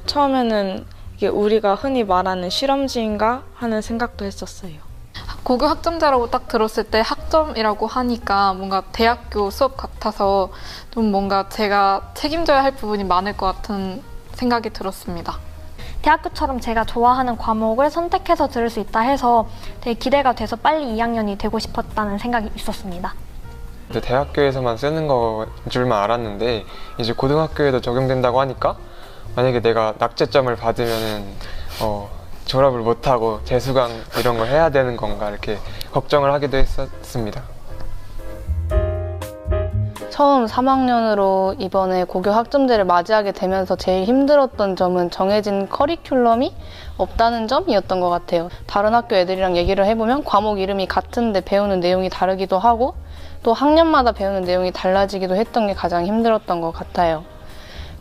처음에는 이게 우리가 흔히 말하는 실험지인가 하는 생각도 했었어요. 고교 학점제라고 딱 들었을 때 학점이라고 하니까 뭔가 대학교 수업 같아서 좀 뭔가 제가 책임져야 할 부분이 많을 것 같은 생각이 들었습니다. 대학교처럼 제가 좋아하는 과목을 선택해서 들을 수 있다 해서 되게 기대가 돼서 빨리 2학년이 되고 싶었다는 생각이 있었습니다. 대학교에서만 쓰는 거 줄만 알았는데 이제 고등학교에도 적용된다고 하니까 만약에 내가 낙제점을 받으면은 졸업을 못하고 재수강 이런 걸 해야 되는 건가 이렇게 걱정을 하기도 했었습니다. 처음 3학년으로 이번에 고교 학점제를 맞이하게 되면서 제일 힘들었던 점은 정해진 커리큘럼이 없다는 점이었던 것 같아요. 다른 학교 애들이랑 얘기를 해보면 과목 이름이 같은데 배우는 내용이 다르기도 하고 또 학년마다 배우는 내용이 달라지기도 했던 게 가장 힘들었던 것 같아요.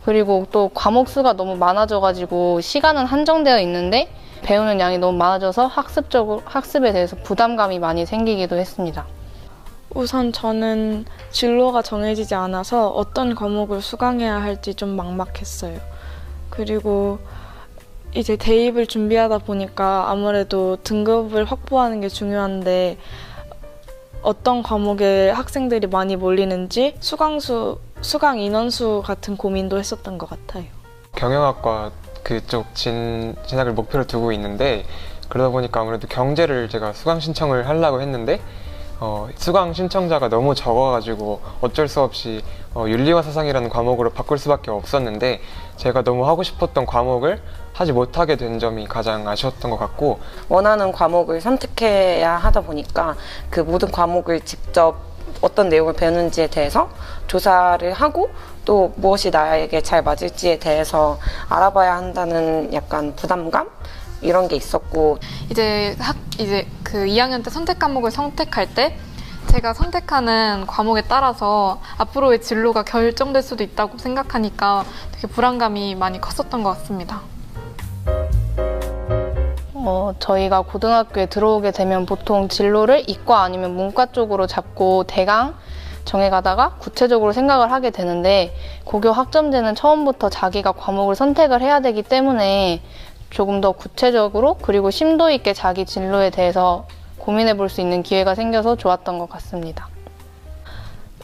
그리고 또 과목 수가 너무 많아져가지고 시간은 한정되어 있는데 배우는 양이 너무 많아져서 학습에 대해서 부담감이 많이 생기기도 했습니다. 우선 저는 진로가 정해지지 않아서 어떤 과목을 수강해야 할지 좀 막막했어요. 그리고 이제 대입을 준비하다 보니까 아무래도 등급을 확보하는 게 중요한데 어떤 과목에 학생들이 많이 몰리는지 수강 인원수 같은 고민도 했었던 것 같아요. 경영학과 그쪽 진학을 목표로 두고 있는데 그러다 보니까 아무래도 경제를 제가 수강 신청을 하려고 했는데 수강 신청자가 너무 적어가지고 어쩔 수 없이 윤리와 사상이라는 과목으로 바꿀 수밖에 없었는데 제가 너무 하고 싶었던 과목을 하지 못하게 된 점이 가장 아쉬웠던 것 같고 원하는 과목을 선택해야 하다 보니까 그 모든 과목을 직접 어떤 내용을 배우는지에 대해서 조사를 하고 또 무엇이 나에게 잘 맞을지에 대해서 알아봐야 한다는 약간 부담감? 이런 게 있었고 이제 그 2학년 때 선택 과목을 선택할 때 제가 선택하는 과목에 따라서 앞으로의 진로가 결정될 수도 있다고 생각하니까 되게 불안감이 많이 컸었던 것 같습니다. 저희가 고등학교에 들어오게 되면 보통 진로를 이과 아니면 문과 쪽으로 잡고 대강 정해가다가 구체적으로 생각을 하게 되는데 고교 학점제는 처음부터 자기가 과목을 선택을 해야 되기 때문에 조금 더 구체적으로 그리고 심도 있게 자기 진로에 대해서 고민해 볼 수 있는 기회가 생겨서 좋았던 것 같습니다.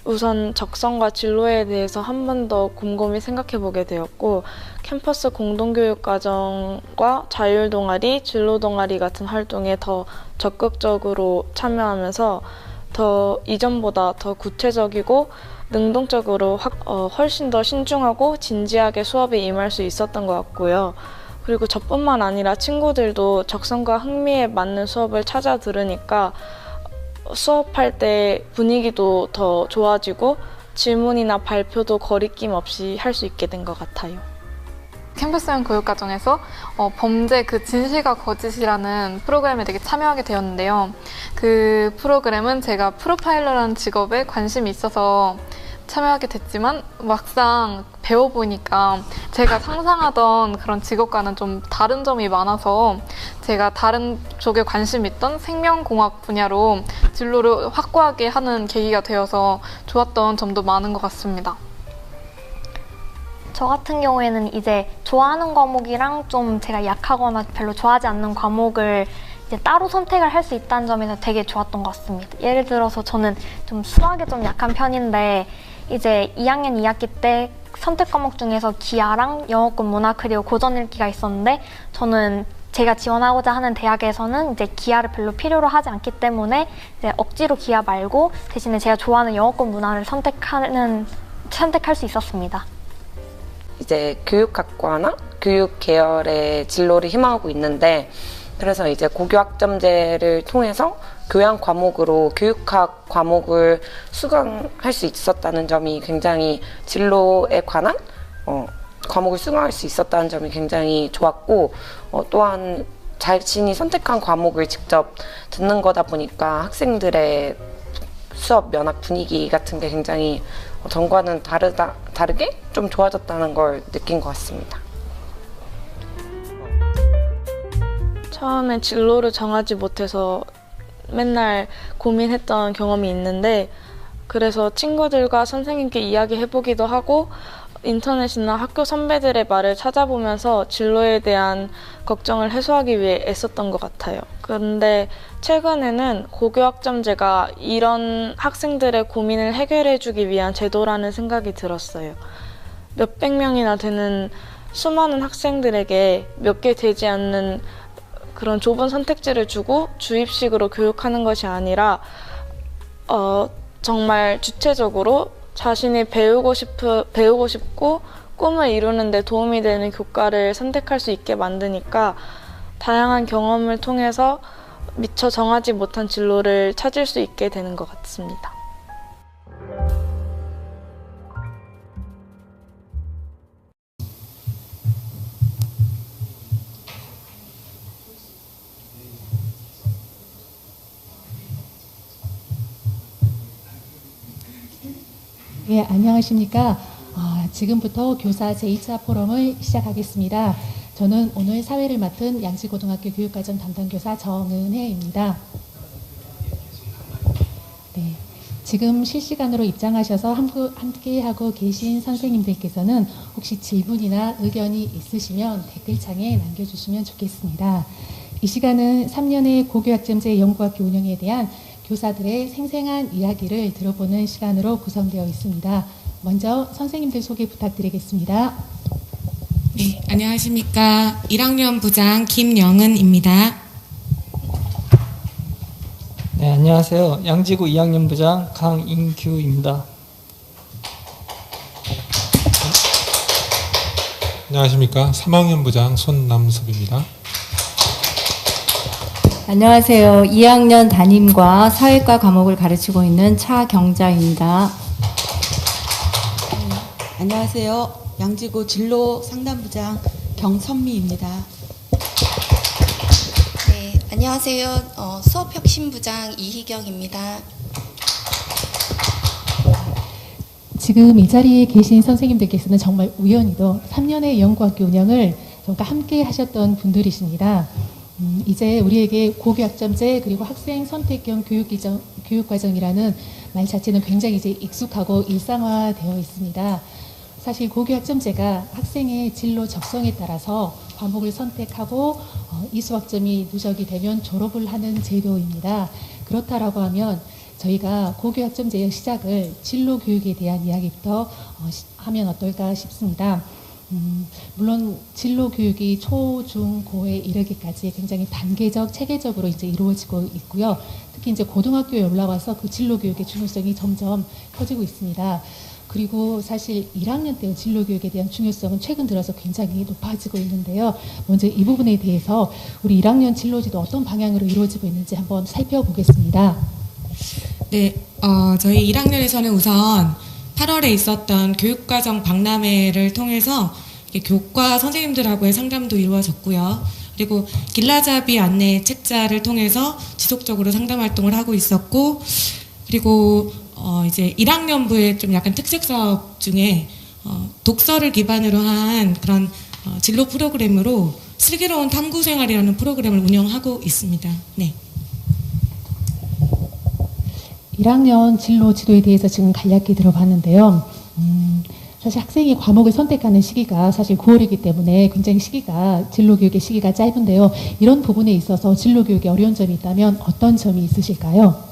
우선 적성과 진로에 대해서 한 번 더 곰곰이 생각해 보게 되었고 캠퍼스 공동교육과정과 자율동아리, 진로동아리 같은 활동에 더 적극적으로 참여하면서 더 이전보다 더 구체적이고 능동적으로 훨씬 더 신중하고 진지하게 수업에 임할 수 있었던 것 같고요. 그리고 저뿐만 아니라 친구들도 적성과 흥미에 맞는 수업을 찾아 들으니까 수업할 때 분위기도 더 좋아지고 질문이나 발표도 거리낌 없이 할 수 있게 된 것 같아요. 캠퍼스형 교육과정에서 범죄 그 진실과 거짓이라는 프로그램에 되게 참여하게 되었는데요. 그 프로그램은 제가 프로파일러라는 직업에 관심이 있어서 참여하게 됐지만 막상 배워보니까 제가 상상하던 그런 직업과는 좀 다른 점이 많아서 제가 다른 쪽에 관심 있던 생명공학 분야로 진로를 확고하게 하는 계기가 되어서 좋았던 점도 많은 것 같습니다. 저 같은 경우에는 이제 좋아하는 과목이랑 좀 제가 약하거나 별로 좋아하지 않는 과목을 이제 따로 선택을 할 수 있다는 점에서 되게 좋았던 것 같습니다. 예를 들어서 저는 좀 수학에 좀 약한 편인데 이제 2학년 2학기 때 선택 과목 중에서 기하랑 영어권 문화 그리고 고전 읽기가 있었는데 저는 제가 지원하고자 하는 대학에서는 이제 기하를 별로 필요로 하지 않기 때문에 이제 억지로 기하 말고 대신에 제가 좋아하는 영어권 문화를 선택할 수 있었습니다. 이제 교육학과나 교육 계열의 진로를 희망하고 있는데 그래서 이제 고교 학점제를 통해서 교양 과목으로 교육학 과목을 수강할 수 있었다는 점이 굉장히 진로에 관한 과목을 수강할 수 있었다는 점이 굉장히 좋았고 또한 자신이 선택한 과목을 직접 듣는 거다 보니까 학생들의 수업 면학 분위기 같은 게 굉장히 전과는 다르게 좀 좋아졌다는 걸 느낀 것 같습니다. 처음에 진로를 정하지 못해서 맨날 고민했던 경험이 있는데 그래서 친구들과 선생님께 이야기해보기도 하고 인터넷이나 학교 선배들의 말을 찾아보면서 진로에 대한 걱정을 해소하기 위해 애썼던 것 같아요. 그런데 최근에는 고교학점제가 이런 학생들의 고민을 해결해주기 위한 제도라는 생각이 들었어요. 몇백 명이나 되는 수많은 학생들에게 몇 개 되지 않는 그런 좁은 선택지를 주고 주입식으로 교육하는 것이 아니라 정말 주체적으로 자신이 배우고 싶고 꿈을 이루는 데 도움이 되는 교과를 선택할 수 있게 만드니까 다양한 경험을 통해서 미처 정하지 못한 진로를 찾을 수 있게 되는 것 같습니다. 네, 안녕하십니까. 지금부터 교사 제2차 포럼을 시작하겠습니다. 저는 오늘 사회를 맡은 양지고등학교 교육과정 담당교사 정은혜입니다. 네, 지금 실시간으로 입장하셔서 함께하고 계신 선생님들께서는 혹시 질문이나 의견이 있으시면 댓글창에 남겨주시면 좋겠습니다. 이 시간은 3년의 고교학점제 연구학교 운영에 대한 교사들의 생생한 이야기를 들어보는 시간으로 구성되어 있습니다. 먼저 선생님들 소개 부탁드리겠습니다. 네, 안녕하십니까. 1학년 부장 김영은입니다. 네, 안녕하세요. 양지구 2학년 부장 강인규입니다. 안녕하십니까. 3학년 부장 손남섭입니다. 안녕하세요. 2학년 담임과 사회과 과목을 가르치고 있는 차경자입니다. 안녕하세요. 양지구 진로 상담부장 경선미입니다. 네, 안녕하세요. 수업혁신부장 이희경입니다. 지금 이 자리에 계신 선생님들께서는 정말 우연히도 3년의 연구학교 운영을 정말 함께 하셨던 분들이십니다. 이제 우리에게 고교학점제 그리고 학생 선택형 교육과정이라는 말 자체는 굉장히 이제 익숙하고 일상화되어 있습니다. 사실 고교학점제가 학생의 진로 적성에 따라서 과목을 선택하고 이 수학점이 누적이 되면 졸업을 하는 제도입니다. 그렇다라고 하면 저희가 고교학점제의 시작을 진로 교육에 대한 이야기부터 하면 어떨까 싶습니다. 물론 진로 교육이 초, 중, 고에 이르기까지 굉장히 단계적, 체계적으로 이제 이루어지고 있고요. 특히 이제 고등학교에 올라와서 그 진로 교육의 중요성이 점점 커지고 있습니다. 그리고 사실 1학년 때 진로 교육에 대한 중요성은 최근 들어서 굉장히 높아지고 있는데요. 먼저 이 부분에 대해서 우리 1학년 진로지도 어떤 방향으로 이루어지고 있는지 한번 살펴보겠습니다. 네, 저희 1학년에서는 우선 8월에 있었던 교육과정 박람회를 통해서 교과 선생님들하고의 상담도 이루어졌고요. 그리고 길라잡이 안내 책자를 통해서 지속적으로 상담 활동을 하고 있었고, 그리고 이제 1학년부의 좀 약간 특색 사업 중에 독서를 기반으로 한 그런 진로 프로그램으로 슬기로운 탐구 생활이라는 프로그램을 운영하고 있습니다. 네. 1학년 진로 지도에 대해서 지금 간략히 들어봤는데요. 사실 학생이 과목을 선택하는 시기가 사실 9월이기 때문에 굉장히 진로 교육의 시기가 짧은데요. 이런 부분에 있어서 진로 교육에 어려운 점이 있다면 어떤 점이 있으실까요?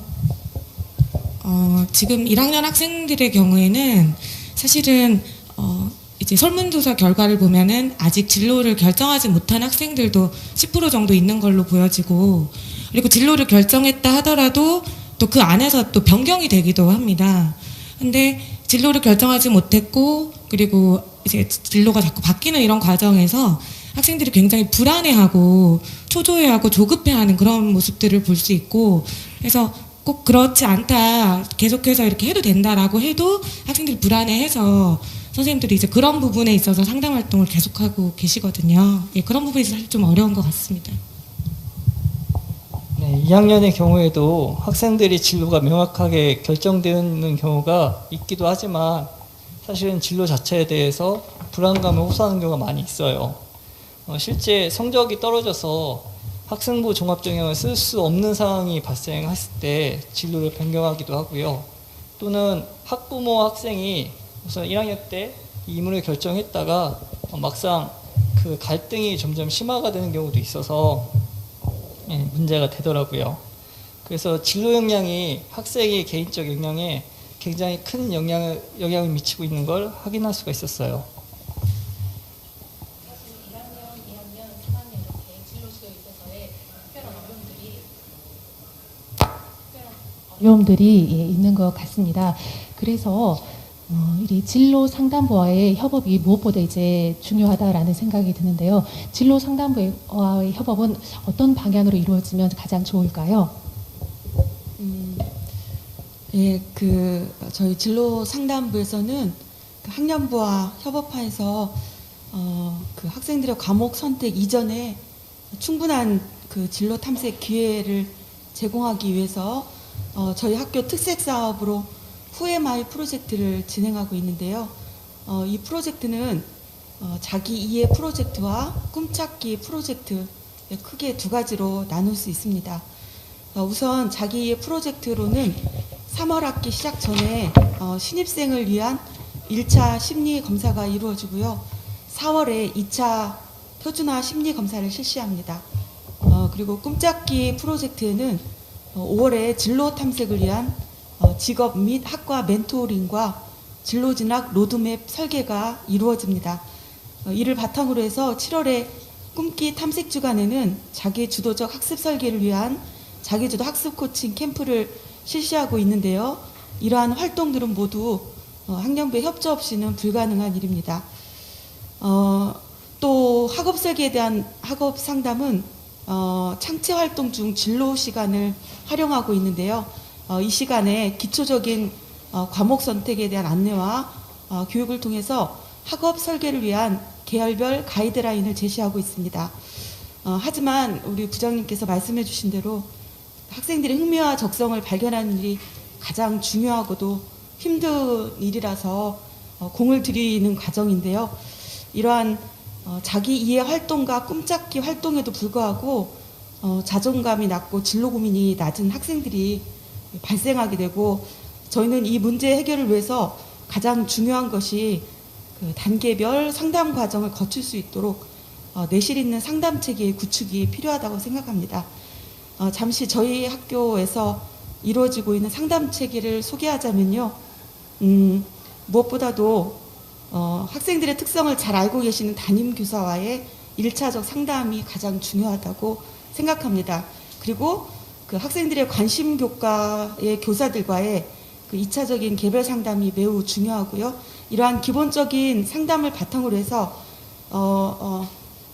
지금 1학년 학생들의 경우에는 사실은 이제 설문조사 결과를 보면은 아직 진로를 결정하지 못한 학생들도 10% 정도 있는 걸로 보여지고, 그리고 진로를 결정했다 하더라도 또 그 안에서 또 변경이 되기도 합니다. 근데 진로를 결정하지 못했고, 그리고 이제 진로가 자꾸 바뀌는 이런 과정에서 학생들이 굉장히 불안해하고 초조해하고 조급해하는 그런 모습들을 볼 수 있고, 그래서 꼭 그렇지 않다, 계속해서 이렇게 해도 된다라고 해도 학생들이 불안해해서 선생님들이 이제 그런 부분에 있어서 상담 활동을 계속하고 계시거든요. 예, 그런 부분이 사실 좀 어려운 것 같습니다. 네, 2학년의 경우에도 학생들이 진로가 명확하게 결정되는 경우가 있기도 하지만 사실은 진로 자체에 대해서 불안감을 호소하는 경우가 많이 있어요. 실제 성적이 떨어져서 학생부 종합전형을 쓸 수 없는 상황이 발생했을 때 진로를 변경하기도 하고요. 또는 학부모 학생이 우선 1학년 때 이문을 결정했다가 막상 그 갈등이 점점 심화가 되는 경우도 있어서 문제가 되더라고요. 그래서 진로 역량이 학생의 개인적 역량에 굉장히 큰 영향을 미치고 있는 걸 확인할 수가 있었어요. 어려움들이 있는 것 같습니다. 그래서 이 진로 상담부와의 협업이 무엇보다 이제 중요하다라는 생각이 드는데요. 진로 상담부와의 협업은 어떤 방향으로 이루어지면 가장 좋을까요? 예, 저희 진로 상담부에서는 그 학년부와 협업해서 그 학생들의 과목 선택 이전에 충분한 그 진로 탐색 기회를 제공하기 위해서 저희 학교 특색 사업으로 후에마이 프로젝트를 진행하고 있는데요. 이 프로젝트는 자기 이해 프로젝트와 꿈찾기 프로젝트 크게 두 가지로 나눌 수 있습니다. 우선 자기 이해 프로젝트로는 3월 학기 시작 전에 신입생을 위한 1차 심리 검사가 이루어지고요. 4월에 2차 표준화 심리 검사를 실시합니다. 그리고 꿈짝기 프로젝트에는 5월에 진로 탐색을 위한 직업 및 학과 멘토링과 진로 진학 로드맵 설계가 이루어집니다. 이를 바탕으로 해서 7월에 꿈기 탐색 주간에는 자기 주도적 학습 설계를 위한 자기주도 학습 코칭 캠프를 실시하고 있는데요. 이러한 활동들은 모두 학년부의 협조 없이는 불가능한 일입니다. 또 학업 설계에 대한 학업 상담은 창체 활동 중 진로 시간을 활용하고 있는데요. 이 시간에 기초적인 과목 선택에 대한 안내와 교육을 통해서 학업 설계를 위한 계열별 가이드라인을 제시하고 있습니다. 하지만 우리 부장님께서 말씀해 주신 대로 학생들의 흥미와 적성을 발견하는 일이 가장 중요하고도 힘든 일이라서 공을 들이는 과정인데요. 이러한 자기 이해 활동과 꿈짝기 활동에도 불구하고 자존감이 낮고 진로 고민이 낮은 학생들이 발생하게 되고, 저희는 이 문제 해결을 위해서 가장 중요한 것이 그 단계별 상담 과정을 거칠 수 있도록 내실 있는 상담 체계의 구축이 필요하다고 생각합니다. 잠시 저희 학교에서 이루어지고 있는 상담 체계를 소개하자면요. 무엇보다도 학생들의 특성을 잘 알고 계시는 담임교사와의 1차적 상담이 가장 중요하다고 생각합니다. 그리고 그 학생들의 관심 교과의 교사들과의 그 2차적인 개별 상담이 매우 중요하고요. 이러한 기본적인 상담을 바탕으로 해서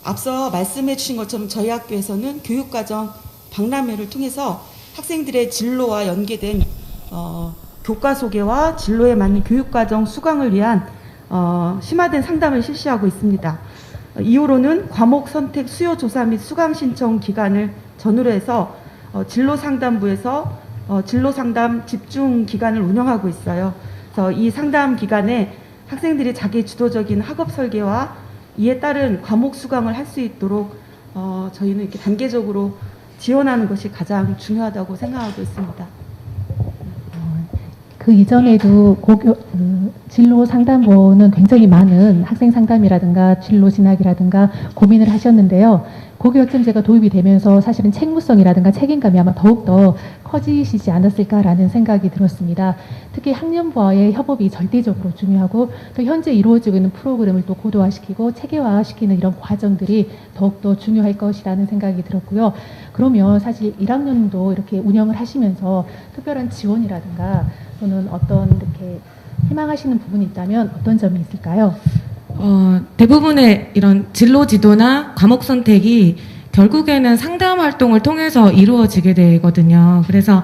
앞서 말씀해 주신 것처럼 저희 학교에서는 교육과정 박람회를 통해서 학생들의 진로와 연계된 교과 소개와 진로에 맞는 교육과정 수강을 위한 심화된 상담을 실시하고 있습니다. 이후로는 과목 선택 수요 조사 및 수강 신청 기간을 전후로 해서 진로상담부에서 진로상담 집중 기간을 운영하고 있어요. 그래서 이 상담 기간에 학생들이 자기 주도적인 학업 설계와 이에 따른 과목 수강을 할 수 있도록 저희는 이렇게 단계적으로 지원하는 것이 가장 중요하다고 생각하고 있습니다. 그 이전에도 진로 상담부는 굉장히 많은 학생 상담이라든가 진로 진학이라든가 고민을 하셨는데요. 고교학점제가 도입이 되면서 사실은 책무성이라든가 책임감이 아마 더욱더 커지시지 않았을까라는 생각이 들었습니다. 특히 학년부와의 협업이 절대적으로 중요하고 또 현재 이루어지고 있는 프로그램을 또 고도화시키고 체계화시키는 이런 과정들이 더욱더 중요할 것이라는 생각이 들었고요. 그러면 사실 1학년도 이렇게 운영을 하시면서 특별한 지원이라든가 또는 어떤 이렇게 희망하시는 부분이 있다면 어떤 점이 있을까요? 대부분의 이런 진로 지도나 과목 선택이 결국에는 상담 활동을 통해서 이루어지게 되거든요. 그래서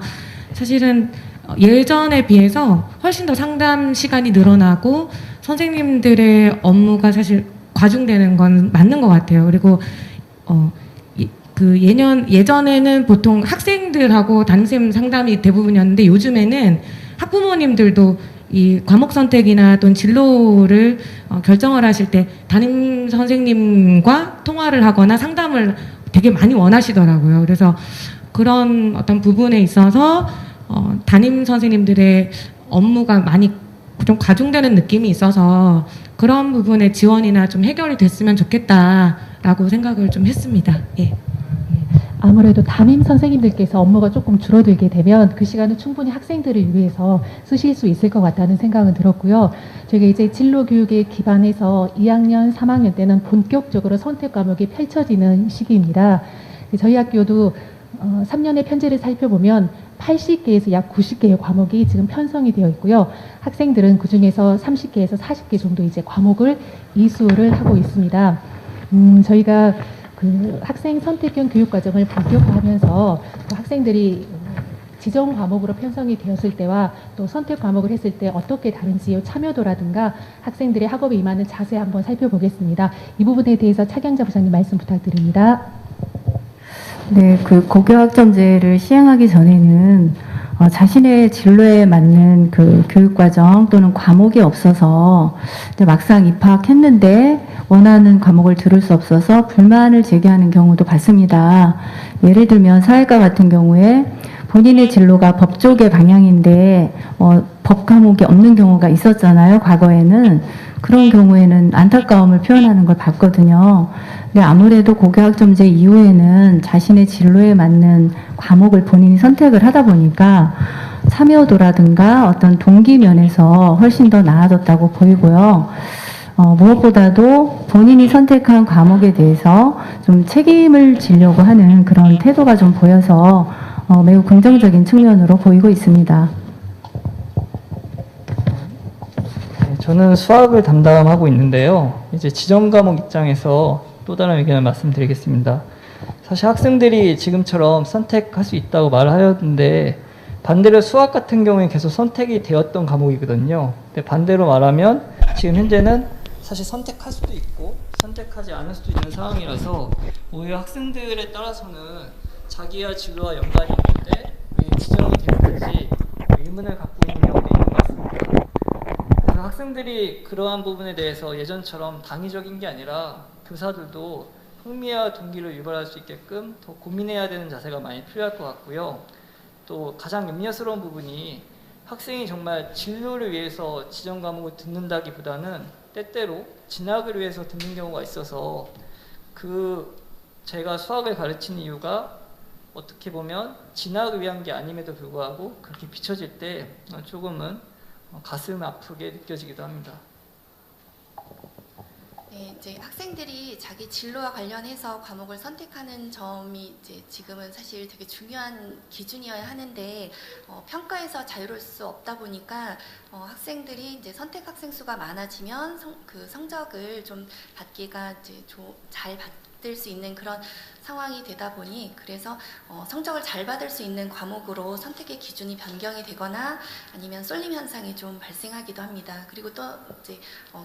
사실은 예전에 비해서 훨씬 더 상담 시간이 늘어나고 선생님들의 업무가 사실 과중되는 건 맞는 것 같아요. 그리고 예전에는 보통 학생들하고 담임 상담이 대부분이었는데 요즘에는 학부모님들도 이 과목 선택이나 또는 진로를 결정을 하실 때 담임 선생님과 통화를 하거나 상담을 되게 많이 원하시더라고요. 그래서 그런 어떤 부분에 있어서 담임 선생님들의 업무가 많이 좀 과중되는 느낌이 있어서 그런 부분의 지원이나 좀 해결이 됐으면 좋겠다라고 생각을 좀 했습니다. 예. 아무래도 담임 선생님들께서 업무가 조금 줄어들게 되면 그 시간을 충분히 학생들을 위해서 쓰실 수 있을 것 같다는 생각은 들었고요. 저희가 이제 진로 교육에 기반해서 2학년, 3학년 때는 본격적으로 선택 과목이 펼쳐지는 시기입니다. 저희 학교도 3년의 편제를 살펴보면 80개에서 약 90개의 과목이 지금 편성이 되어 있고요. 학생들은 그 중에서 30개에서 40개 정도 이제 과목을 이수를 하고 있습니다. 저희가 그 학생 선택형 교육 과정을 본격화하면서 그 학생들이 지정 과목으로 편성이 되었을 때와 또 선택 과목을 했을 때 어떻게 다른지 참여도라든가 학생들의 학업에 임하는 자세 한번 살펴보겠습니다. 이 부분에 대해서 차경자 부장님 말씀 부탁드립니다. 네, 그 고교학점제를 시행하기 전에는 자신의 진로에 맞는 그 교육과정 또는 과목이 없어서 막상 입학했는데 원하는 과목을 들을 수 없어서 불만을 제기하는 경우도 봤습니다. 예를 들면 사회과 같은 경우에 본인의 진로가 법 쪽의 방향인데 법 과목이 없는 경우가 있었잖아요. 과거에는. 그런 경우에는 안타까움을 표현하는 걸 봤거든요. 근데 아무래도 고교학점제 이후에는 자신의 진로에 맞는 과목을 본인이 선택을 하다 보니까 참여도라든가 어떤 동기 면에서 훨씬 더 나아졌다고 보이고요. 무엇보다도 본인이 선택한 과목에 대해서 좀 책임을 지려고 하는 그런 태도가 좀 보여서 매우 긍정적인 측면으로 보이고 있습니다. 저는 수학을 담당하고 있는데요. 이제 지정 과목 입장에서 또 다른 의견을 말씀드리겠습니다. 사실 학생들이 지금처럼 선택할 수 있다고 말을 하였는데 반대로 수학 같은 경우에 계속 선택이 되었던 과목이거든요. 근데 반대로 말하면 지금 현재는 사실 선택할 수도 있고 선택하지 않을 수도 있는 상황이라서 오히려 학생들에 따라서는 자기와 진로와 연관이 있는데 왜 지정이 되는지 의문을 갖고 있는 경우도 있는 것 같습니다. 그래서 학생들이 그러한 부분에 대해서 예전처럼 당위적인 게 아니라 교사들도 흥미와 동기를 유발할 수 있게끔 더 고민해야 되는 자세가 많이 필요할 것 같고요. 또 가장 염려스러운 부분이 학생이 정말 진로를 위해서 지정 과목을 듣는다기보다는 때때로 진학을 위해서 듣는 경우가 있어서 제가 수학을 가르치는 이유가 어떻게 보면 진학을 위한 게 아님에도 불구하고 그렇게 비춰질 때 조금은 가슴 아프게 느껴지기도 합니다. 네, 이제 학생들이 자기 진로와 관련해서 과목을 선택하는 점이 이제 지금은 사실 되게 중요한 기준이어야 하는데 평가에서 자유로울 수 없다 보니까 학생들이 이제 선택 학생 수가 많아지면 그 성적을 좀 받기가 이제 잘 받을 수 있는 그런 상황이 되다 보니 그래서 성적을 잘 받을 수 있는 과목으로 선택의 기준이 변경이 되거나 아니면 쏠림 현상이 좀 발생하기도 합니다. 그리고 또 이제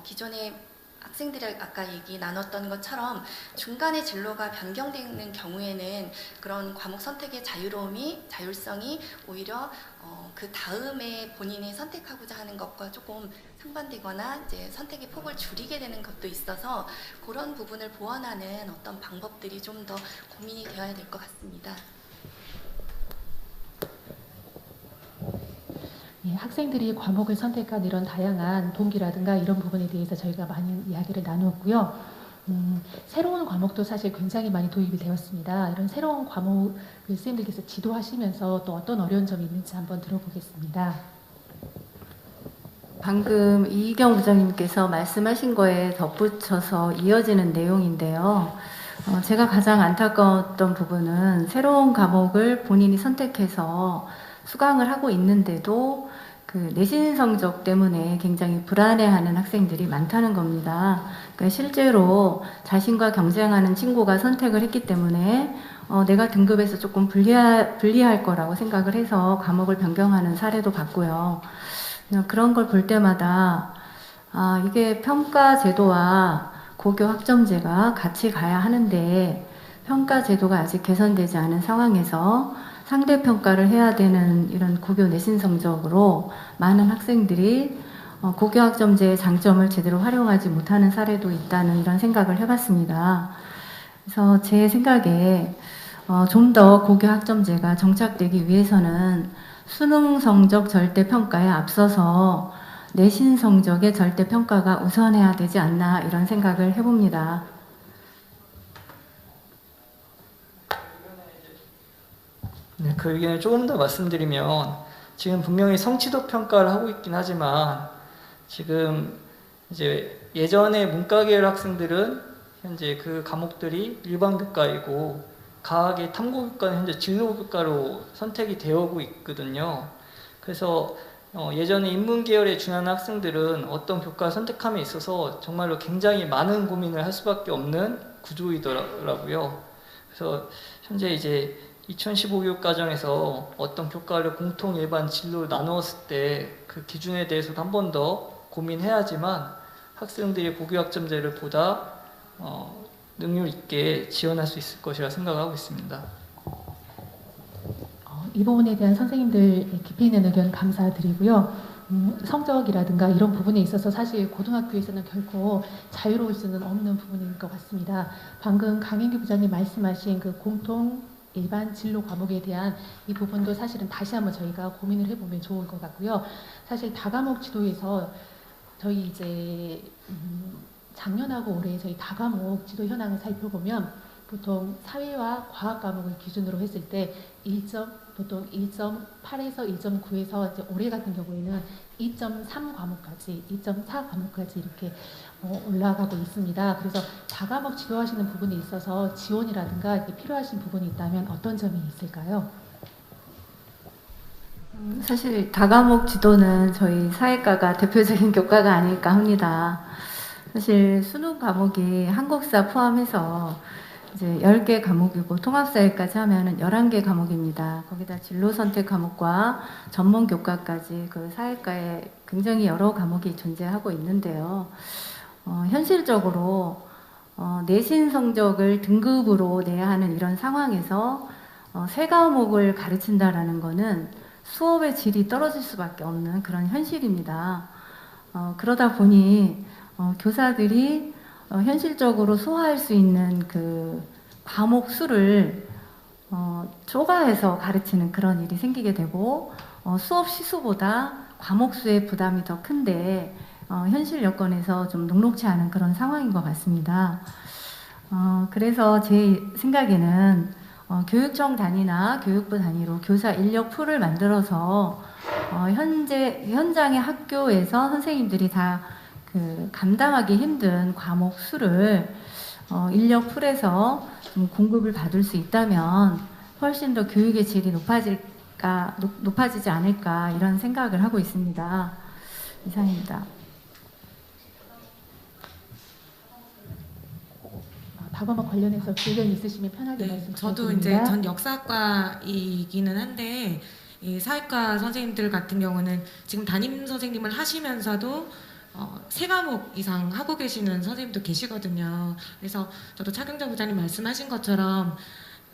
기존에 학생들이 아까 얘기 나눴던 것처럼 중간에 진로가 변경되는 경우에는 그런 과목 선택의 자율성이 오히려 그 다음에 본인이 선택하고자 하는 것과 조금 상반되거나 이제 선택의 폭을 줄이게 되는 것도 있어서 그런 부분을 보완하는 어떤 방법들이 좀 더 고민이 되어야 될 것 같습니다. 예, 학생들이 과목을 선택한 이런 다양한 동기라든가 이런 부분에 대해서 저희가 많이 이야기를 나누었고요. 새로운 과목도 사실 굉장히 많이 도입이 되었습니다. 이런 새로운 과목을 선생님들께서 지도하시면서 또 어떤 어려운 점이 있는지 한번 들어보겠습니다. 방금 이희경 부장님께서 말씀하신 거에 덧붙여서 이어지는 내용인데요. 제가 가장 안타까웠던 부분은 새로운 과목을 본인이 선택해서 수강을 하고 있는데도 그 내신 성적 때문에 굉장히 불안해하는 학생들이 많다는 겁니다. 그러니까 실제로 자신과 경쟁하는 친구가 선택을 했기 때문에 내가 등급에서 조금 불리할 거라고 생각을 해서 과목을 변경하는 사례도 봤고요. 그런 걸 볼 때마다 이게 평가 제도와 고교 학점제가 같이 가야 하는데 평가 제도가 아직 개선되지 않은 상황에서 상대평가를 해야 되는 이런 고교 내신 성적으로 많은 학생들이 고교학점제의 장점을 제대로 활용하지 못하는 사례도 있다는 이런 생각을 해봤습니다. 그래서 제 생각에 좀 더 고교학점제가 정착되기 위해서는 수능 성적 절대평가에 앞서서 내신 성적의 절대평가가 우선해야 되지 않나 이런 생각을 해봅니다. 네, 그 의견을 조금 더 말씀드리면 지금 분명히 성취도 평가를 하고 있긴 하지만 지금 이제 예전에 문과계열 학생들은 현재 그 과목들이 일반 교과이고 과학의 탐구 교과는 현재 진로 교과로 선택이 되어오고 있거든요. 그래서 예전에 인문 계열에 준하는 학생들은 어떤 교과를 선택함에 있어서 정말로 굉장히 많은 고민을 할 수밖에 없는 구조이더라고요. 그래서 현재 이제 2015 교육과정에서 어떤 교과를 공통 일반 진로로 나누었을 때 그 기준에 대해서도 한 번 더 고민해야지만 학생들이 고교학점제를 보다 능률 있게 지원할 수 있을 것이라 생각하고 있습니다. 이 부분에 대한 선생님들 깊이 있는 의견 감사드리고요. 성적이라든가 이런 부분에 있어서 사실 고등학교에서는 결코 자유로울 수는 없는 부분인 것 같습니다. 방금 강인규 부장님 말씀하신 그 공통 일반 진로 과목에 대한 이 부분도 사실은 다시 한번 저희가 고민을 해보면 좋을 것 같고요. 사실 다과목 지도에서 저희 이제 작년하고 올해 저희 다과목 지도 현황을 살펴보면 보통 사회와 과학 과목을 기준으로 했을 때 보통 1.8에서 1.9에서 이제 올해 같은 경우에는 2.3 과목까지, 2.4 과목까지 이렇게 올라가고 있습니다. 그래서 다과목 지도하시는 부분에 있어서 지원이라든가 이렇게 필요하신 부분이 있다면 어떤 점이 있을까요? 사실 다과목 지도는 저희 사회과가 대표적인 교과가 아닐까 합니다. 사실 수능 과목이 한국사 포함해서 이제 10개 과목이고 통합사회까지 하면은 11개 과목입니다. 거기다 진로 선택 과목과 전문 교과까지 그 사회과에 굉장히 여러 과목이 존재하고 있는데요. 현실적으로 내신 성적을 등급으로 내야 하는 이런 상황에서 세 과목을 가르친다라는 거는 수업의 질이 떨어질 수밖에 없는 그런 현실입니다. 그러다 보니 교사들이 현실적으로 소화할 수 있는 그 과목 수를 초과해서 가르치는 그런 일이 생기게 되고 수업 시수보다 과목 수의 부담이 더 큰데 현실 여건에서 좀 녹록치 않은 그런 상황인 것 같습니다. 그래서 제 생각에는 교육청 단위나 교육부 단위로 교사 인력 풀을 만들어서 현장의 학교에서 선생님들이 다 그 감당하기 힘든 과목 수를 인력 풀에서 좀 공급을 받을 수 있다면 훨씬 더 교육의 질이 높아지지 않을까 이런 생각을 하고 있습니다. 이상입니다. 다과목 관련해서 의견 있으시면 편하게 말씀 저도 부탁드립니다. 이제 전 역사과이기는 한데 이 사회과 선생님들 같은 경우는 지금 담임 선생님을 하시면서도 세 과목 이상 하고 계시는 선생님도 계시거든요. 그래서 저도 차경정 부장님 말씀하신 것처럼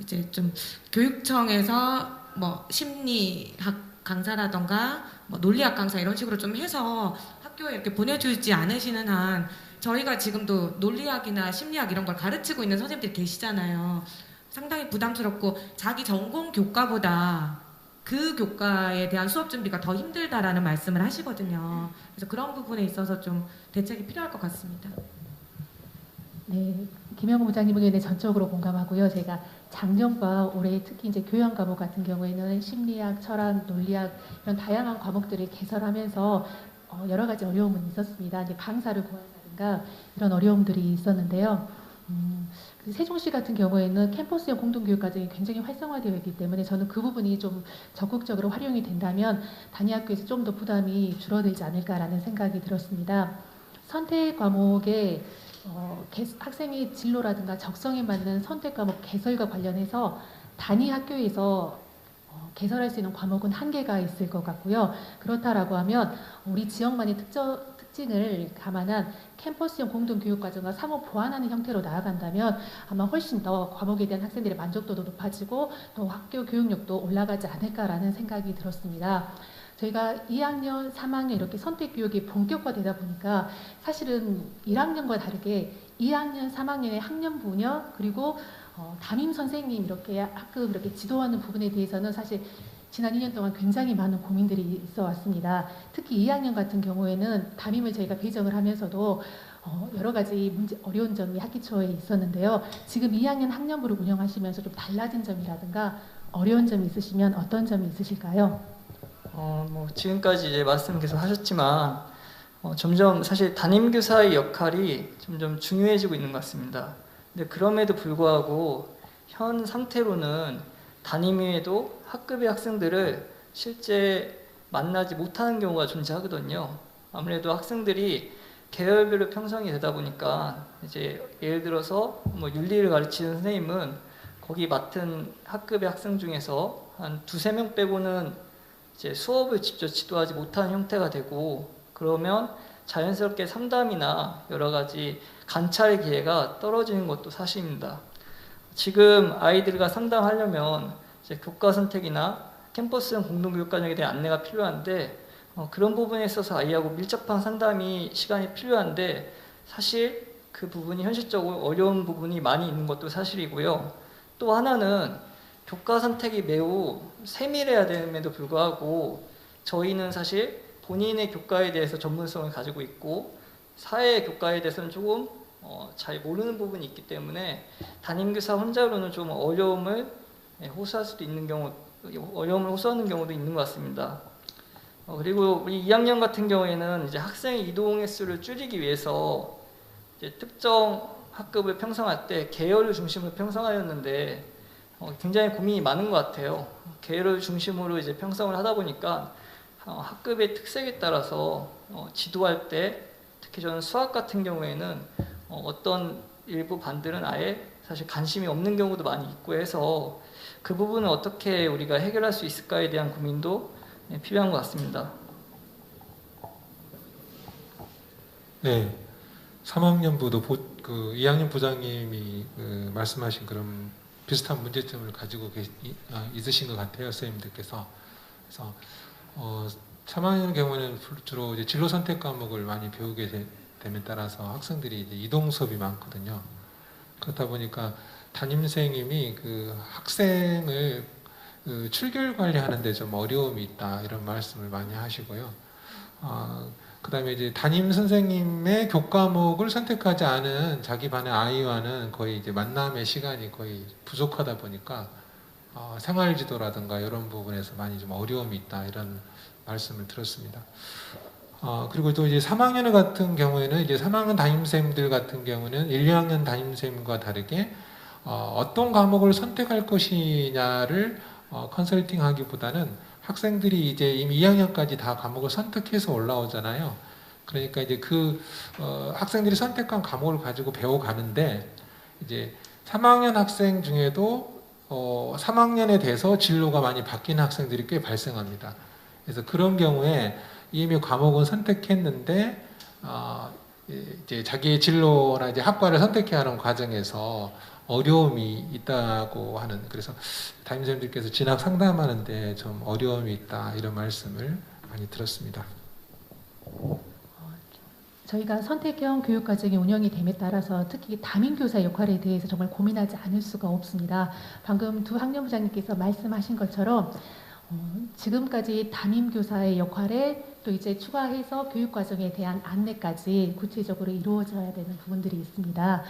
이제 좀 교육청에서 뭐 심리학 강사라던가 뭐 논리학 강사 이런 식으로 좀 해서 학교에 이렇게 보내주지 않으시는 한 저희가 지금도 논리학이나 심리학 이런 걸 가르치고 있는 선생님들이 계시잖아요. 상당히 부담스럽고 자기 전공 교과보다 그 교과에 대한 수업 준비가 더 힘들다라는 말씀을 하시거든요. 그래서 그런 부분에 있어서 좀 대책이 필요할 것 같습니다. 네, 김영우 부장님 의견에 전적으로 공감하고요. 제가 작년과 올해 특히 이제 교양 과목 같은 경우에는 심리학, 철학, 논리학 이런 다양한 과목들을 개설하면서 여러 가지 어려움은 있었습니다. 이제 강사를 구한다든가 이런 어려움들이 있었는데요. 세종시 같은 경우에는 캠퍼스형 공동교육과정이 굉장히 활성화되어 있기 때문에 저는 그 부분이 좀 적극적으로 활용이 된다면 단위학교에서 좀 더 부담이 줄어들지 않을까라는 생각이 들었습니다. 선택 과목에 학생의 진로라든가 적성에 맞는 선택 과목 개설과 관련해서 단위학교에서 개설할 수 있는 과목은 한계가 있을 것 같고요. 그렇다라고 하면 우리 지역만의 특징을 감안한 캠퍼스형 공동교육과정과 상호 보완하는 형태로 나아간다면 아마 훨씬 더 과목에 대한 학생들의 만족도도 높아지고 또 학교 교육력도 올라가지 않을까라는 생각이 들었습니다. 저희가 2학년, 3학년 이렇게 선택교육이 본격화되다 보니까 사실은 1학년과 다르게 2학년, 3학년의 학년 분야 그리고 담임 선생님 이렇게 학급 이렇게 지도하는 부분에 대해서는 사실 지난 2년 동안 굉장히 많은 고민들이 있어 왔습니다. 특히 2학년 같은 경우에는 담임을 저희가 배정을 하면서도 여러 가지 어려운 점이 학기 초에 있었는데요. 지금 2학년 학년부를 운영하시면서 좀 달라진 점이라든가 어려운 점이 있으시면 어떤 점이 있으실까요? 뭐 지금까지 이제 말씀 계속 하셨지만 점점 사실 담임교사의 역할이 점점 중요해지고 있는 것 같습니다. 근데 그럼에도 불구하고 현 상태로는 담임 외에도 학급의 학생들을 실제 만나지 못하는 경우가 존재하거든요. 아무래도 학생들이 계열별로 편성이 되다 보니까 이제 예를 들어서 뭐 윤리를 가르치는 선생님은 거기 맡은 학급의 학생 중에서 한 2~3명 빼고는 이제 수업을 직접 지도하지 못하는 형태가 되고 그러면 자연스럽게 상담이나 여러 가지 관찰의 기회가 떨어지는 것도 사실입니다. 지금 아이들과 상담하려면 이제 교과 선택이나 캠퍼스형 공동교육과정에 대한 안내가 필요한데 그런 부분에 있어서 아이하고 밀접한 상담이 시간이 필요한데 사실 그 부분이 현실적으로 어려운 부분이 많이 있는 것도 사실이고요. 또 하나는 교과 선택이 매우 세밀해야 됨에도 불구하고 저희는 사실 본인의 교과에 대해서 전문성을 가지고 있고 사회 교과에 대해서는 조금 잘 모르는 부분이 있기 때문에 담임교사 혼자로는 좀 어려움을 호소하는 경우도 있는 것 같습니다. 그리고 우리 2학년 같은 경우에는 이제 학생의 이동 횟수를 줄이기 위해서 이제 특정 학급을 편성할 때 계열을 중심으로 편성하였는데 굉장히 고민이 많은 것 같아요. 계열을 중심으로 이제 편성을 하다 보니까 학급의 특색에 따라서 지도할 때 특히 저는 수학 같은 경우에는 어떤 일부 반들은 아예 사실 관심이 없는 경우도 많이 있고 해서 그 부분을 어떻게 우리가 해결할 수 있을까에 대한 고민도 필요한 것 같습니다. 네, 3학년부도 2학년 부장님이 말씀하신 그런 비슷한 문제점을 가지고 있으신 것 같아요, 선생님들께서. 그래서 3학년 경우는 주로 이제 진로 선택 과목을 많이 배우게 됨에 따라서 학생들이 이제 이동 수업이 많거든요. 그렇다 보니까 담임선생님이 그 학생을 출결 관리하는데 좀 어려움이 있다 이런 말씀을 많이 하시고요. 그 다음에 이제 담임 선생님의 교과목을 선택하지 않은 자기 반의 아이와는 거의 이제 만남의 시간이 거의 부족하다 보니까 생활지도라든가 이런 부분에서 많이 좀 어려움이 있다 이런 말씀을 들었습니다. 그리고 또 이제 3학년 같은 경우에는 이제 3학년 담임선생님들 같은 경우는 1, 2학년 담임선생님과 다르게 어떤 과목을 선택할 것이냐를 컨설팅 하기보다는 학생들이 이제 이미 2학년까지 다 과목을 선택해서 올라오잖아요. 그러니까 이제 학생들이 선택한 과목을 가지고 배워가는데 이제 3학년 학생 중에도 3학년에 대해서 진로가 많이 바뀌는 학생들이 꽤 발생합니다. 그래서 그런 경우에 이미 과목은 선택했는데 이제 자기의 진로나 이제 학과를 선택해야 하는 과정에서 어려움이 있다고 하는, 그래서 담임선생님들께서 진학 상담하는데 좀 어려움이 있다 이런 말씀을 많이 들었습니다. 저희가 선택형 교육과정이 운영이 됨에 따라서 특히 담임교사 역할에 대해서 정말 고민하지 않을 수가 없습니다. 방금 두 학년부장님께서 말씀하신 것처럼 지금까지 담임교사의 역할에 또 이제 추가해서 교육과정에 대한 안내까지 구체적으로 이루어져야 되는 부분들이 있습니다.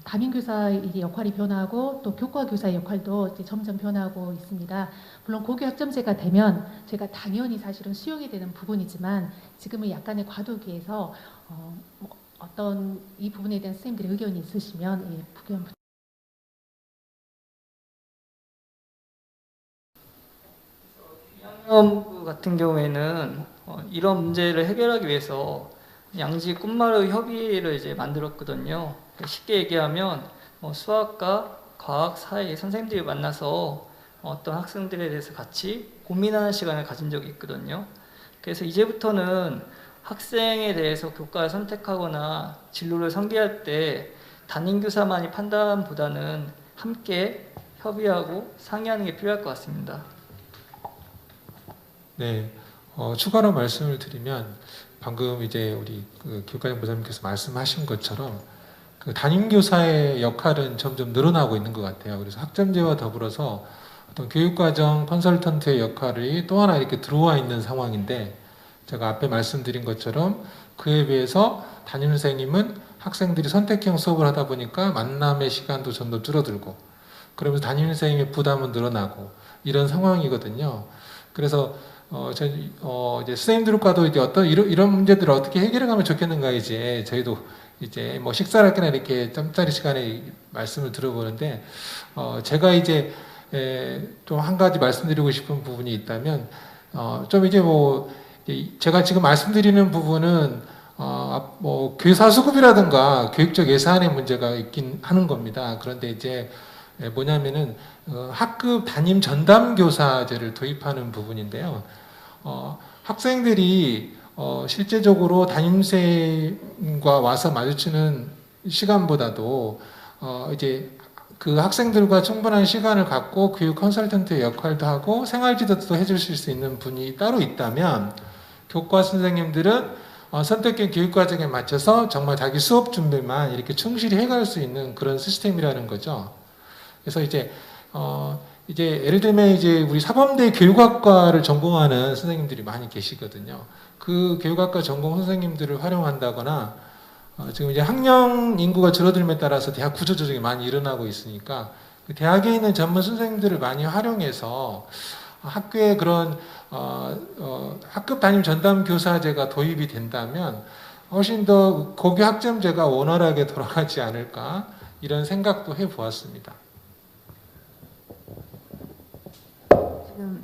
담임교사의 역할이 변하고 또 교과교사의 역할도 이제 점점 변하고 있습니다. 물론 고교학점제가 되면 제가 당연히 사실은 수용이 되는 부분이지만 지금은 약간의 과도기에서 어떤 이 부분에 대한 선생님들의 의견이 있으시면 부견 학년부 같은 경우에는 이런 문제를 해결하기 위해서 양지 꿈마루 협의회를 이제 만들었거든요. 쉽게 얘기하면 수학과 과학, 사회 선생님들이 만나서 어떤 학생들에 대해서 같이 고민하는 시간을 가진 적이 있거든요. 그래서 이제부터는 학생에 대해서 교과를 선택하거나 진로를 설계할 때 담임교사만이 판단보다는 함께 협의하고 상의하는 게 필요할 것 같습니다. 네, 추가로 말씀을 드리면 방금 이제 우리 교육과정 부장님께서 말씀하신 것처럼 그 담임교사의 역할은 점점 늘어나고 있는 것 같아요. 그래서 학점제와 더불어서 어떤 교육과정 컨설턴트의 역할이 또 하나 이렇게 들어와 있는 상황인데, 제가 앞에 말씀드린 것처럼 그에 비해서 담임선생님은 학생들이 선택형 수업을 하다 보니까 만남의 시간도 점점 줄어들고, 그러면서 담임선생님의 부담은 늘어나고 이런 상황이거든요. 그래서 이제 선생님들과도 이제 이런 문제들을 어떻게 해결해가면 좋겠는가, 이제 저희도 이제 뭐 식사를 할 때나 이렇게 짬짜리 시간에 말씀을 들어보는데, 제가 이제 좀 한 가지 말씀드리고 싶은 부분이 있다면, 좀 이제 뭐 제가 지금 말씀드리는 부분은 뭐 교사 수급이라든가 교육적 예산의 문제가 있긴 하는 겁니다. 그런데 이제 뭐냐면은 학급 담임 전담 교사제를 도입하는 부분인데요. 학생들이 실제적으로 담임선생님과 와서 마주치는 시간보다도 이제 그 학생들과 충분한 시간을 갖고 교육 컨설턴트의 역할도 하고 생활지도도 해주실 수 있는 분이 따로 있다면, 교과 선생님들은 선택형 교육과정에 맞춰서 정말 자기 수업 준비만 이렇게 충실히 해갈 수 있는 그런 시스템이라는 거죠. 그래서 이제 이제 예를 들면 이제 우리 사범대 교육학과를 전공하는 선생님들이 많이 계시거든요. 그 교육학과 전공 선생님들을 활용한다거나 지금 이제 학령 인구가 줄어들음에 따라서 대학 구조 조정이 많이 일어나고 있으니까 그 대학에 있는 전문 선생님들을 많이 활용해서 학교에 그런 학급 담임 전담 교사제가 도입이 된다면 훨씬 더 고교 학점제가 원활하게 돌아가지 않을까 이런 생각도 해보았습니다. 지금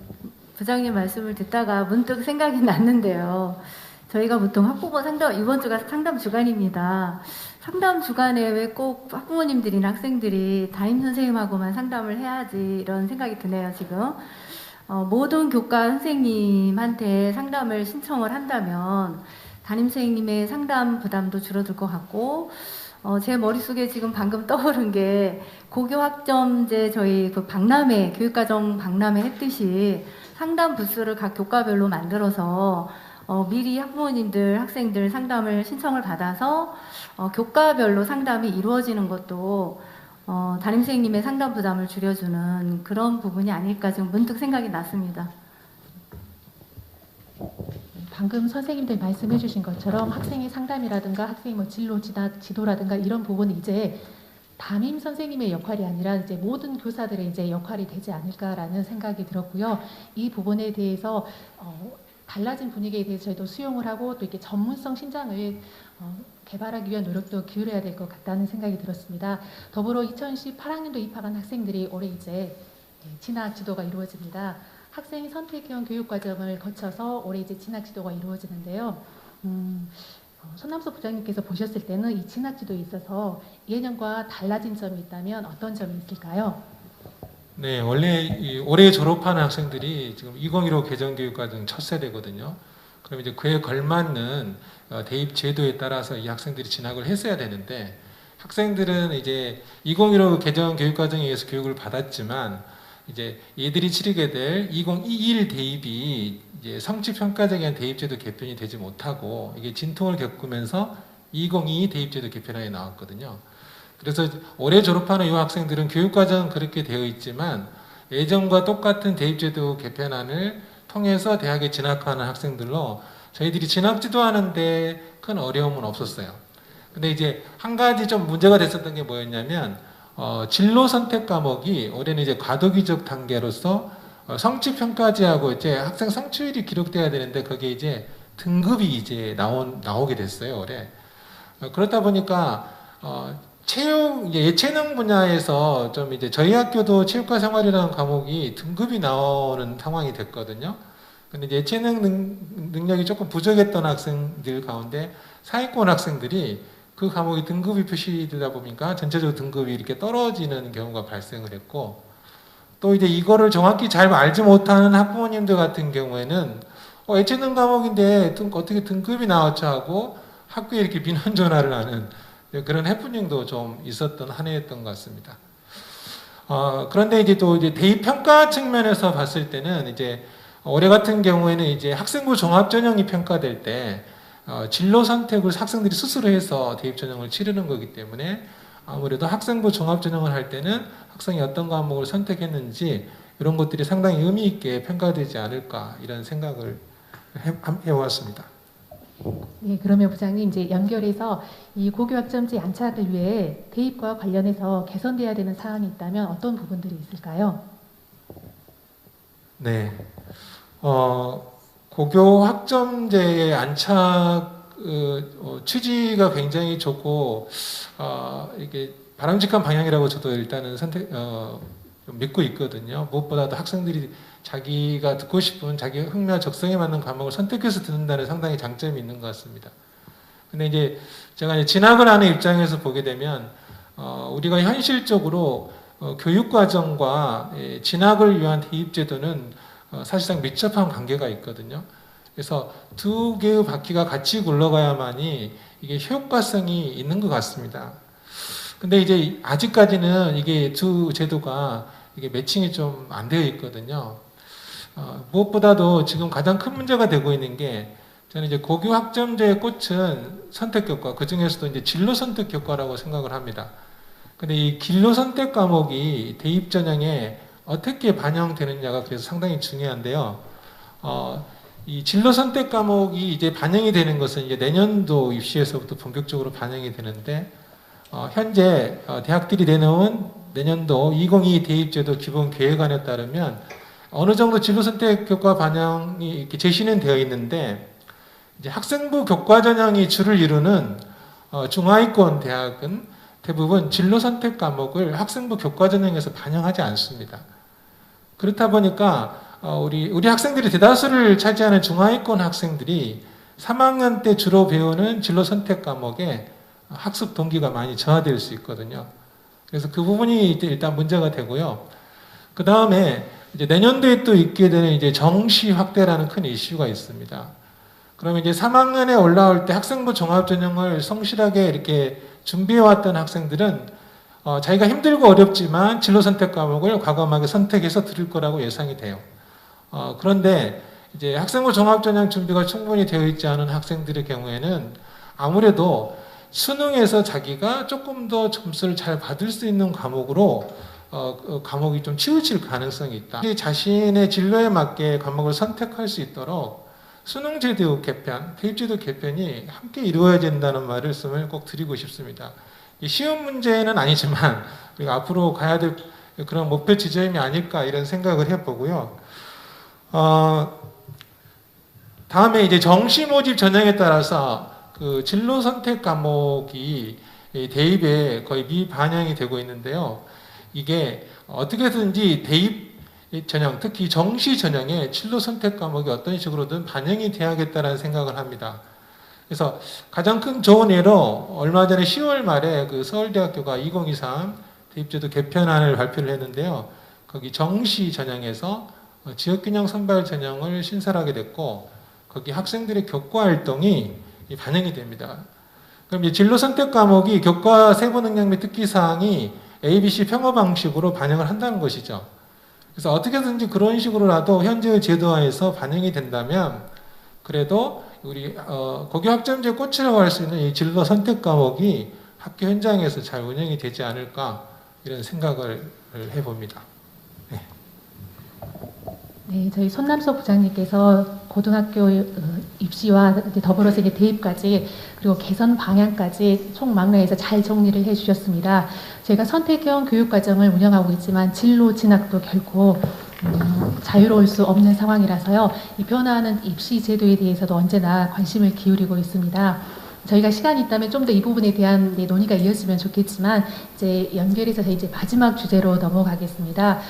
부장님 말씀을 듣다가 문득 생각이 났는데요. 저희가 보통 학부모 상담, 이번 주가 상담 주간입니다. 상담 주간에 왜 꼭 학부모님들이나 학생들이 담임 선생님하고만 상담을 해야지 이런 생각이 드네요, 지금. 모든 교과 선생님한테 상담을 신청을 한다면 담임 선생님의 상담 부담도 줄어들 것 같고, 제 머릿속에 지금 방금 떠오른 게 고교 학점제 저희 그 박람회, 교육과정 박람회 했듯이 상담 부스를 각 교과별로 만들어서 미리 학부모님들, 학생들 상담을 신청을 받아서 교과별로 상담이 이루어지는 것도 담임 선생님의 상담 부담을 줄여주는 그런 부분이 아닐까 지금 문득 생각이 났습니다. 방금 선생님들 말씀해 주신 것처럼 학생의 상담이라든가 학생의 뭐 진로 지도라든가 이런 부분은 이제 담임 선생님의 역할이 아니라 이제 모든 교사들의 이제 역할이 되지 않을까라는 생각이 들었고요. 이 부분에 대해서 달라진 분위기에 대해서 저희도 수용을 하고 또 이렇게 전문성 신장을 개발하기 위한 노력도 기울여야 될 것 같다는 생각이 들었습니다. 더불어 2018학년도 입학한 학생들이 올해 이제 진학 지도가 이루어집니다. 학생 선택형 교육 과정을 거쳐서 올해 이제 진학 지도가 이루어지는데요. 손남섭 부장님께서 보셨을 때는 이 진학 지도에 있어서 예년과 달라진 점이 있다면 어떤 점이 있을까요? 네, 원래 올해 졸업하는 학생들이 지금 2015 개정교육과정 첫 세대거든요. 그럼 이제 그에 걸맞는 대입 제도에 따라서 이 학생들이 진학을 했어야 되는데, 학생들은 이제 2015 개정교육과정에 의해서 교육을 받았지만 이제 얘들이 치르게 될 2021 대입이 이제 성취평가적인 대입제도 개편이 되지 못하고 이게 진통을 겪으면서 2022 대입제도 개편안이 나왔거든요. 그래서 올해 졸업하는 이 학생들은 교육과정은 그렇게 되어 있지만 예전과 똑같은 대입제도 개편안을 통해서 대학에 진학하는 학생들로 저희들이 진학지도 하는데 큰 어려움은 없었어요. 근데 이제 한 가지 좀 문제가 됐었던 게 뭐였냐면 진로 선택 과목이 올해는 이제 과도기적 단계로서 성취평가제하고 이제 학생 성취율이 기록돼야 되는데 거기에 이제 등급이 이제 나오게 됐어요, 올해. 그렇다 보니까 예체능 분야에서 좀 이제 저희 학교도 체육과 생활이라는 과목이 등급이 나오는 상황이 됐거든요. 근데 이제 예체능 능력이 조금 부족했던 학생들 가운데 상위권 학생들이 그 과목이 등급이 표시되다 보니까 전체적으로 등급이 이렇게 떨어지는 경우가 발생을 했고, 또 이제 이거를 정확히 잘 알지 못하는 학부모님들 같은 경우에는 예체능 과목인데 어떻게 등급이 나왔죠 하고 학교에 이렇게 민원 전화를 하는 그런 해프닝도 좀 있었던 한 해였던 것 같습니다. 그런데 이제 또 이제 대입 평가 측면에서 봤을 때는 이제 올해 같은 경우에는 이제 학생부 종합 전형이 평가될 때 진로 선택을 학생들이 스스로 해서 대입 전형을 치르는 거기 때문에 아무래도 학생부 종합 전형을 할 때는 학생이 어떤 과목을 선택했는지 이런 것들이 상당히 의미 있게 평가되지 않을까 이런 생각을 해왔습니다. 네, 그러면 부장님 이제 연결해서 이 고교 학점제 안착을 위해 대입과 관련해서 개선돼야 되는 사항이 있다면 어떤 부분들이 있을까요? 네, 고교 학점제의 안착 취지가 굉장히 좋고 이게 바람직한 방향이라고 저도 일단은 믿고 있거든요. 무엇보다도 학생들이 자기가 듣고 싶은 자기 흥미와 적성에 맞는 과목을 선택해서 듣는다는 상당히 장점이 있는 것 같습니다. 근데 이제 제가 이제 진학을 하는 입장에서 보게 되면 우리가 현실적으로 교육과정과 진학을 위한 대입제도는 사실상 밀접한 관계가 있거든요. 그래서 두 개의 바퀴가 같이 굴러가야만이 이게 효과성이 있는 것 같습니다. 근데 이제 아직까지는 이게 두 제도가 이게 매칭이 좀 안 되어 있거든요. 무엇보다도 지금 가장 큰 문제가 되고 있는 게 저는 이제 고교 학점제의 꽃은 선택 교과, 그 중에서도 이제 진로 선택 교과라고 생각을 합니다. 근데 이 진로 선택 과목이 대입 전형에 어떻게 반영되느냐가 그래서 상당히 중요한데요. 이 진로 선택 과목이 이제 반영이 되는 것은 이제 내년도 입시에서부터 본격적으로 반영이 되는데, 현재 대학들이 내놓은 내년도 2022 대입제도 기본 계획안에 따르면 어느 정도 진로 선택 교과 반영이 이렇게 제시는 되어 있는데, 이제 학생부 교과 전형이 주를 이루는 중하위권 대학은 대부분 진로 선택 과목을 학생부 교과 전형에서 반영하지 않습니다. 그렇다 보니까 우리 학생들이 대다수를 차지하는 중하위권 학생들이 3학년 때 주로 배우는 진로 선택 과목에 학습 동기가 많이 저하될 수 있거든요. 그래서 그 부분이 일단 문제가 되고요. 그 다음에 이제 내년도에 또 있게 되는 이제 정시 확대라는 큰 이슈가 있습니다. 그러면 이제 3학년에 올라올 때 학생부 종합 전형을 성실하게 이렇게 준비해왔던 학생들은 자기가 힘들고 어렵지만 진로 선택 과목을 과감하게 선택해서 들을 거라고 예상이 돼요. 그런데 이제 학생부 종합전형 준비가 충분히 되어 있지 않은 학생들의 경우에는 아무래도 수능에서 자기가 조금 더 점수를 잘 받을 수 있는 과목으로 과목이 좀 치우칠 가능성이 있다. 자신의 진로에 맞게 과목을 선택할 수 있도록 수능제도 개편, 대입제도 개편이 함께 이루어야 된다는 말씀을 꼭 드리고 싶습니다. 쉬운 문제는 아니지만 우리가 앞으로 가야 될 그런 목표 지점이 아닐까 이런 생각을 해보고요. 다음에 이제 정시 모집 전형에 따라서 그 진로 선택 과목이 대입에 거의 미반영이 되고 있는데요. 이게 어떻게든지 대입 전형, 특히 정시 전형에 진로 선택 과목이 어떤 식으로든 반영이 돼야겠다는 생각을 합니다. 그래서 가장 큰 좋은 예로 얼마 전에 10월 말에 그 서울대학교가 2023 대입제도 개편안을 발표를 했는데요. 거기 정시 전형에서 지역균형 선발 전형을 신설하게 됐고, 거기 학생들의 교과 활동이 반영이 됩니다. 그럼 이제 진로 선택 과목이 교과 세부 능력 및 특기 사항이 ABC 평가 방식으로 반영을 한다는 것이죠. 그래서 어떻게든지 그런 식으로라도 현재의 제도화에서 반영이 된다면 그래도 우리 고교 학점제 꽃이라고 할 수 있는 이 진로 선택 과목이 학교 현장에서 잘 운영이 되지 않을까 이런 생각을 해봅니다. 네. 네, 저희 손남석 부장님께서 고등학교 입시와 더불어서 이제 대입까지 그리고 개선 방향까지 총망라해서 잘 정리를 해주셨습니다. 저희가 선택형 교육과정을 운영하고 있지만 진로 진학도 결코 자유로울 수 없는 상황이라서요. 이 변화하는 입시 제도에 대해서도 언제나 관심을 기울이고 있습니다. 저희가 시간이 있다면 좀 더 이 부분에 대한 논의가 이어지면 좋겠지만 이제 연결해서 이제 마지막 주제로 넘어가겠습니다.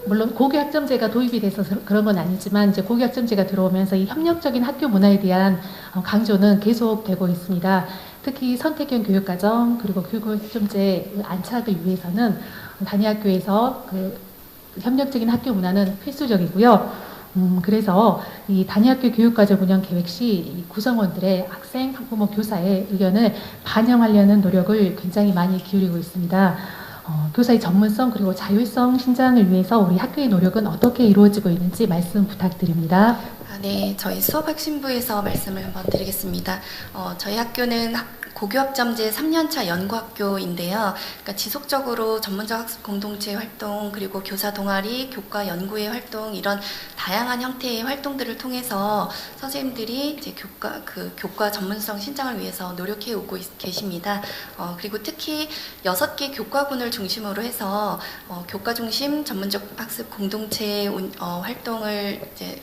물론 고교학점제가 도입이 돼서 그런 건 아니지만 이제 고교학점제가 들어오면서 이 협력적인 학교 문화에 대한 강조는 계속되고 있습니다. 특히 선택형 교육과정 그리고 고교학점제 안착을 위해서는 단위학교에서 그 협력적인 학교 문화는 필수적이고요. 그래서 이 단위학교 교육과정 운영 계획 시 이 구성원들의 학생, 학부모, 교사의 의견을 반영하려는 노력을 굉장히 많이 기울이고 있습니다. 교사의 전문성 그리고 자율성 신장을 위해서 우리 학교의 노력은 어떻게 이루어지고 있는지 말씀 부탁드립니다. 네, 저희 수업혁신부에서 말씀을 한번 드리겠습니다. 저희 학교는 고교학점제 3년차 연구학교인데요. 그러니까 지속적으로 전문적 학습 공동체 활동, 그리고 교사 동아리, 교과 연구회 활동 이런 다양한 형태의 활동들을 통해서 선생님들이 이제 교과 전문성 신장을 위해서 노력해 오고 계십니다. 그리고 특히 6개 교과군을 중심으로 해서 교과 중심 전문적 학습 공동체 활동을 이제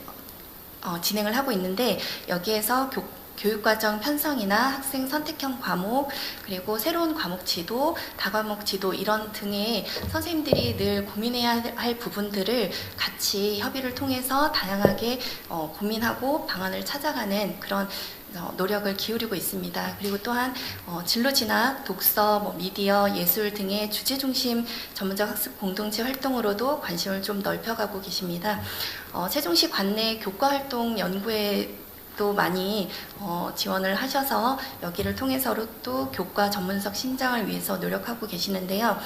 진행을 하고 있는데, 여기에서 교육과정 편성이나 학생 선택형 과목, 그리고 새로운 과목 지도, 다과목 지도 이런 등의 선생님들이 늘 고민해야 할 부분들을 같이 협의를 통해서 다양하게 고민하고 방안을 찾아가는 그런 노력을 기울이고 있습니다. 그리고 또한 진로 진학, 독서, 미디어, 예술 등의 주제 중심 전문적 학습 공동체 활동으로도 관심을 좀 넓혀가고 계십니다. 세종시 관내 교과활동 연구회 또 많이 지원을 하셔서 여기를 통해서로 또 교과 전문성 신장을 위해서 노력하고 계시는데요.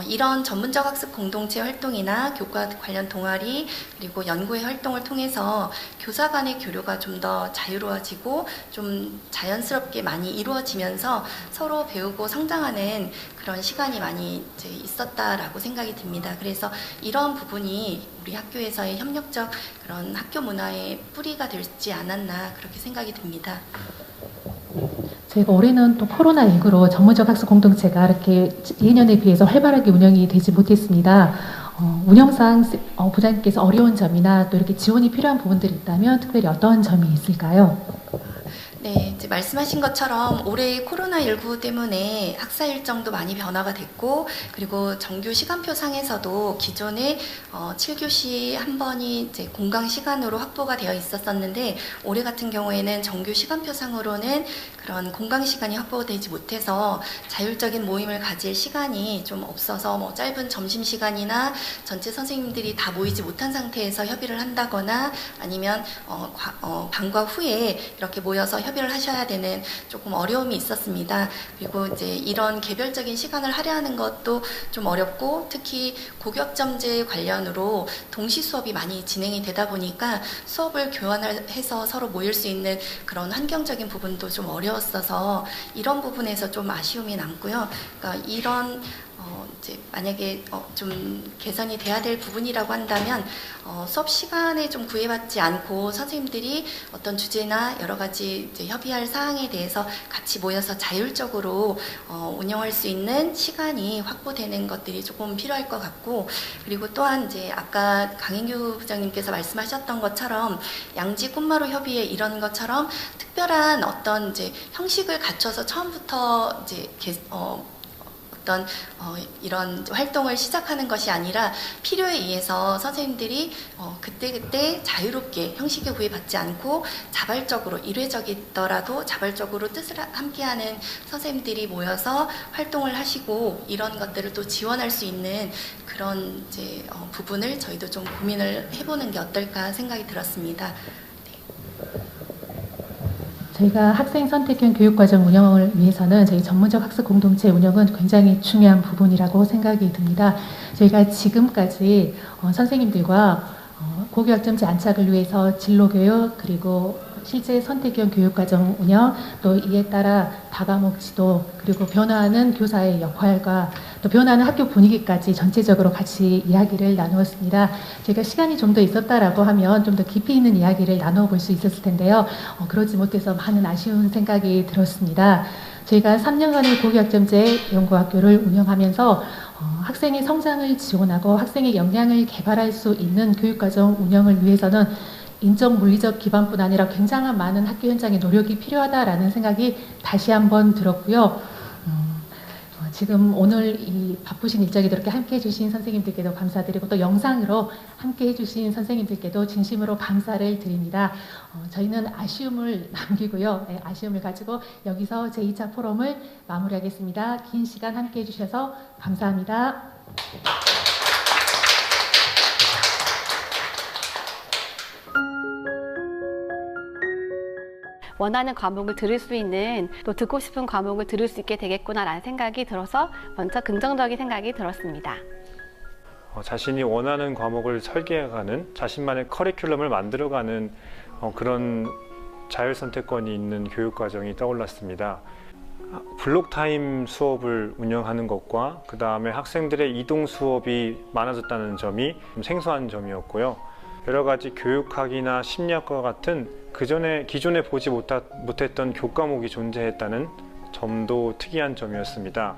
이런 전문적 학습 공동체 활동이나 교과 관련 동아리 그리고 연구회 활동을 통해서 교사 간의 교류가 좀 더 자유로워지고 좀 자연스럽게 많이 이루어지면서 서로 배우고 성장하는 그런 시간이 많이 이제 있었다라고 생각이 듭니다. 그래서 이런 부분이 우리 학교에서의 협력적 그런 학교 문화의 뿌리가 되지 않았나 그렇게 생각이 듭니다. 저희가 올해는 또 코로나19로 전문적 학습 공동체가 이렇게 예년에 비해서 활발하게 운영이 되지 못했습니다. 운영상 부장님께서 어려운 점이나 또 이렇게 지원이 필요한 부분들이 있다면 특별히 어떤 점이 있을까요? 네, 이제 말씀하신 것처럼 올해 코로나19 때문에 학사 일정도 많이 변화가 됐고, 그리고 정규 시간표 상에서도 기존에 7교시 한 번이 이제 공강 시간으로 확보가 되어 있었었는데, 올해 같은 경우에는 정규 시간표 상으로는 그런 공강 시간이 확보되지 못해서 자율적인 모임을 가질 시간이 좀 없어서 뭐 짧은 점심 시간이나 전체 선생님들이 다 모이지 못한 상태에서 협의를 한다거나 아니면 방과 후에 이렇게 모여서 협의를 하셔야 되는 조금 어려움이 있었습니다. 그리고 이제 이런 개별적인 시간을 할애하는 것도 좀 어렵고, 특히 고교학점제 관련으로 동시 수업이 많이 진행이 되다 보니까 수업을 교환해서 서로 모일 수 있는 그런 환경적인 부분도 좀 어려웠어서 이런 부분에서 좀 아쉬움이 남고요. 그러니까 이런 이제 만약에 좀 개선이 돼야 될 부분이라고 한다면 수업 시간에 좀 구애받지 않고 선생님들이 어떤 주제나 여러 가지 이제 협의할 사항에 대해서 같이 모여서 자율적으로 운영할 수 있는 시간이 확보되는 것들이 조금 필요할 것 같고, 그리고 또한 이제 아까 강인규 부장님께서 말씀하셨던 것처럼 양지 꽃마루 협의회 이런 것처럼 특별한 어떤 이제 형식을 갖춰서 처음부터 이제 어떤 이런 활동을 시작하는 것이 아니라 필요에 의해서 선생님들이 그때그때 자유롭게 형식에 구애받지 않고 자발적으로, 일회적이더라도 자발적으로 뜻을 함께하는 선생님들이 모여서 활동을 하시고 이런 것들을 또 지원할 수 있는 그런 이제 부분을 저희도 좀 고민을 해보는 게 어떨까 생각이 들었습니다. 저희가 학생 선택형 교육과정 운영을 위해서는 저희 전문적 학습 공동체 운영은 굉장히 중요한 부분이라고 생각이 듭니다. 저희가 지금까지 선생님들과 고교학점제 안착을 위해서 진로교육, 그리고 실제 선택형 교육과정 운영, 또 이에 따라 다과목 지도, 그리고 변화하는 교사의 역할과 또 변화하는 학교 분위기까지 전체적으로 같이 이야기를 나누었습니다. 저희가 시간이 좀 더 있었다라고 하면 좀 더 깊이 있는 이야기를 나눠볼 수 있었을 텐데요. 그러지 못해서 많은 아쉬운 생각이 들었습니다. 저희가 3년간의 고교학점제 연구학교를 운영하면서 학생의 성장을 지원하고 학생의 역량을 개발할 수 있는 교육과정 운영을 위해서는 인적 물리적 기반뿐 아니라 굉장한 많은 학교 현장의 노력이 필요하다라는 생각이 다시 한번 들었고요. 지금 오늘 이 바쁘신 일정에도 이렇게 함께해 주신 선생님들께도 감사드리고, 또 영상으로 함께해 주신 선생님들께도 진심으로 감사를 드립니다. 저희는 아쉬움을 남기고요. 네, 아쉬움을 가지고 여기서 제2차 포럼을 마무리하겠습니다. 긴 시간 함께해 주셔서 감사합니다. 원하는 과목을 들을 수 있는, 또 듣고 싶은 과목을 들을 수 있게 되겠구나라는 생각이 들어서 먼저 긍정적인 생각이 들었습니다. 자신이 원하는 과목을 설계해가는, 자신만의 커리큘럼을 만들어가는 그런 자율선택권이 있는 교육과정이 떠올랐습니다. 블록타임 수업을 운영하는 것과 그 다음에 학생들의 이동 수업이 많아졌다는 점이 좀 생소한 점이었고요. 여러 가지 교육학이나 심리학과 같은 기존에 보지 못했던 교과목이 존재했다는 점도 특이한 점이었습니다.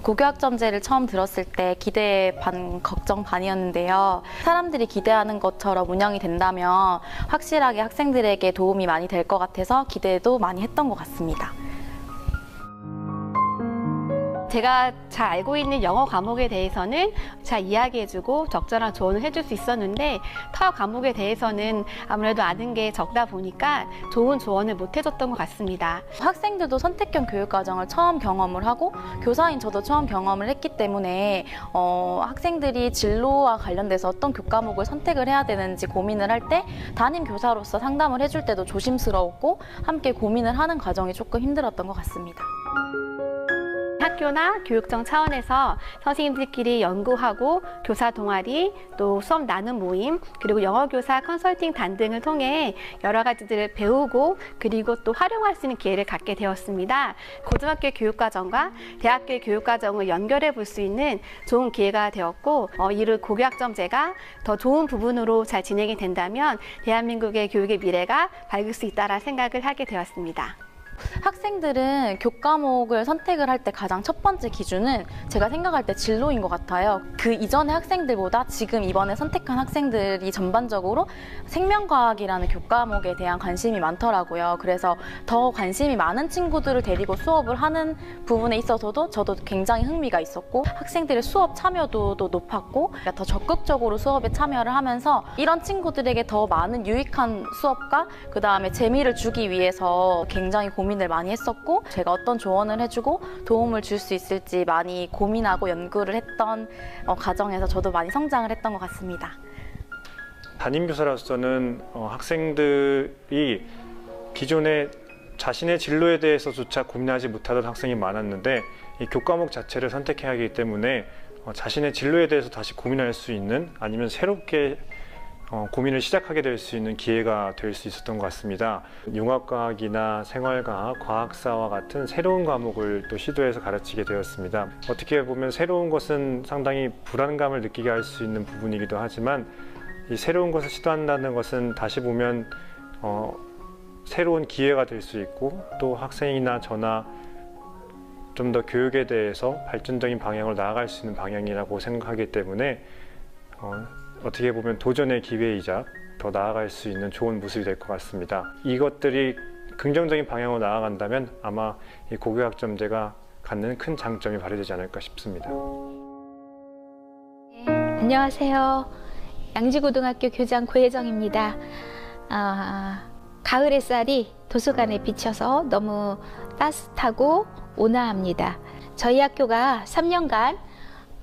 고교학점제를 처음 들었을 때 기대 반 걱정 반이었는데요. 사람들이 기대하는 것처럼 운영이 된다면 확실하게 학생들에게 도움이 많이 될 것 같아서 기대도 많이 했던 것 같습니다. 제가 잘 알고 있는 영어 과목에 대해서는 잘 이야기해주고 적절한 조언을 해줄 수 있었는데, 타 과목에 대해서는 아무래도 아는 게 적다 보니까 좋은 조언을 못 해줬던 것 같습니다. 학생들도 선택형 교육과정을 처음 경험을 하고 교사인 저도 처음 경험을 했기 때문에 학생들이 진로와 관련돼서 어떤 교과목을 선택을 해야 되는지 고민을 할 때 담임 교사로서 상담을 해줄 때도 조심스러웠고 함께 고민을 하는 과정이 조금 힘들었던 것 같습니다. 학교나 교육청 차원에서 선생님들끼리 연구하고 교사 동아리, 또 수업 나눔 모임, 그리고 영어교사 컨설팅단 등을 통해 여러 가지들을 배우고 그리고 또 활용할 수 있는 기회를 갖게 되었습니다. 고등학교 교육과정과 대학교의 교육과정을 연결해 볼 수 있는 좋은 기회가 되었고 이를 고교학점제가 더 좋은 부분으로 잘 진행이 된다면 대한민국의 교육의 미래가 밝을 수 있다라 생각을 하게 되었습니다. 학생들은 교과목을 선택을 할 때 가장 첫 번째 기준은 제가 생각할 때 진로인 것 같아요. 그 이전의 학생들보다 지금 이번에 선택한 학생들이 전반적으로 생명과학이라는 교과목에 대한 관심이 많더라고요. 그래서 더 관심이 많은 친구들을 데리고 수업을 하는 부분에 있어서도 저도 굉장히 흥미가 있었고 학생들의 수업 참여도도 높았고 더 적극적으로 수업에 참여를 하면서 이런 친구들에게 더 많은 유익한 수업과 그 다음에 재미를 주기 위해서 굉장히 고민을 많이 했었고 제가 어떤 조언을 해주고 도움을 줄 수 있을지 많이 고민하고 연구를 했던 과정에서 저도 많이 성장을 했던 것 같습니다. 담임교사로서는 학생들이 기존에 자신의 진로에 대해서조차 고민하지 못하던 학생이 많았는데 이 교과목 자체를 선택해야 하기 때문에 자신의 진로에 대해서 다시 고민할 수 있는 아니면 새롭게 고민을 시작하게 될 수 있는 기회가 될 수 있었던 것 같습니다. 융합과학이나 생활과학, 과학사와 같은 새로운 과목을 또 시도해서 가르치게 되었습니다. 어떻게 보면 새로운 것은 상당히 불안감을 느끼게 할 수 있는 부분이기도 하지만 이 새로운 것을 시도한다는 것은 다시 보면 새로운 기회가 될 수 있고 또 학생이나 저나 좀 더 교육에 대해서 발전적인 방향으로 나아갈 수 있는 방향이라고 생각하기 때문에 어떻게 보면 도전의 기회이자 더 나아갈 수 있는 좋은 모습이 될 것 같습니다. 이것들이 긍정적인 방향으로 나아간다면 아마 이 고교학점제가 갖는 큰 장점이 발휘되지 않을까 싶습니다. 안녕하세요. 양지고등학교 교장 고혜정입니다. 가을 햇살이 도서관에 비쳐서 너무 따뜻하고 온화합니다. 저희 학교가 3년간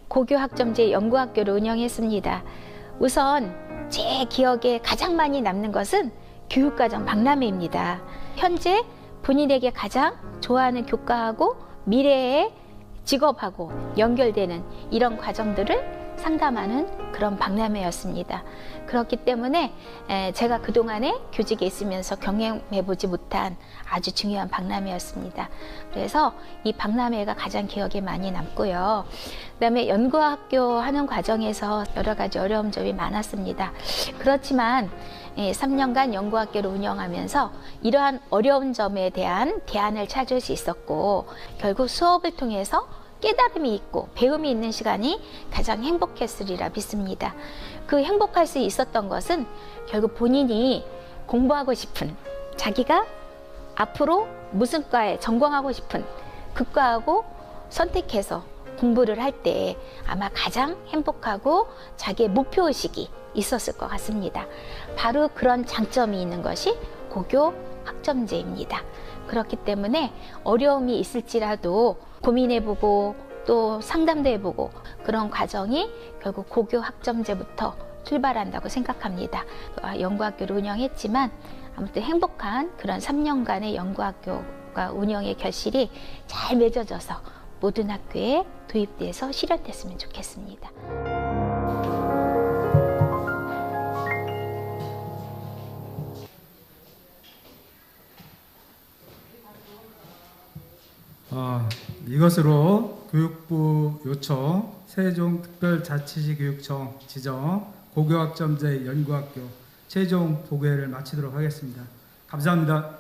고교학점제 연구학교를 운영했습니다. 우선 제 기억에 가장 많이 남는 것은 교육과정 박람회입니다. 현재 본인에게 가장 좋아하는 교과하고 미래의 직업하고 연결되는 이런 과정들을 상담하는 그런 박람회였습니다. 그렇기 때문에 제가 그동안에 교직에 있으면서 경험해보지 못한 아주 중요한 박람회였습니다. 그래서 이 박람회가 가장 기억에 많이 남고요. 그다음에 연구학교 하는 과정에서 여러 가지 어려운 점이 많았습니다. 그렇지만 3년간 연구학교를 운영하면서 이러한 어려운 점에 대한 대안을 찾을 수 있었고 결국 수업을 통해서 깨달음이 있고 배움이 있는 시간이 가장 행복했으리라 믿습니다. 그 행복할 수 있었던 것은 결국 본인이 공부하고 싶은 자기가 앞으로 무슨 과에 전공하고 싶은 그 과하고 선택해서 공부를 할 때 아마 가장 행복하고 자기의 목표의식이 있었을 것 같습니다. 바로 그런 장점이 있는 것이 고교 학점제입니다. 그렇기 때문에 어려움이 있을지라도 고민해보고 또 상담도 해보고 그런 과정이 결국 고교 학점제부터 출발한다고 생각합니다. 연구학교를 운영했지만 아무튼 행복한 그런 3년간의 연구학교가 운영의 결실이 잘 맺어져서 모든 학교에 도입돼서 실현됐으면 좋겠습니다. 이것으로 교육부 요청 세종특별자치시 교육청 지정 고교학점제 연구학교 최종 보고회를 마치도록 하겠습니다. 감사합니다.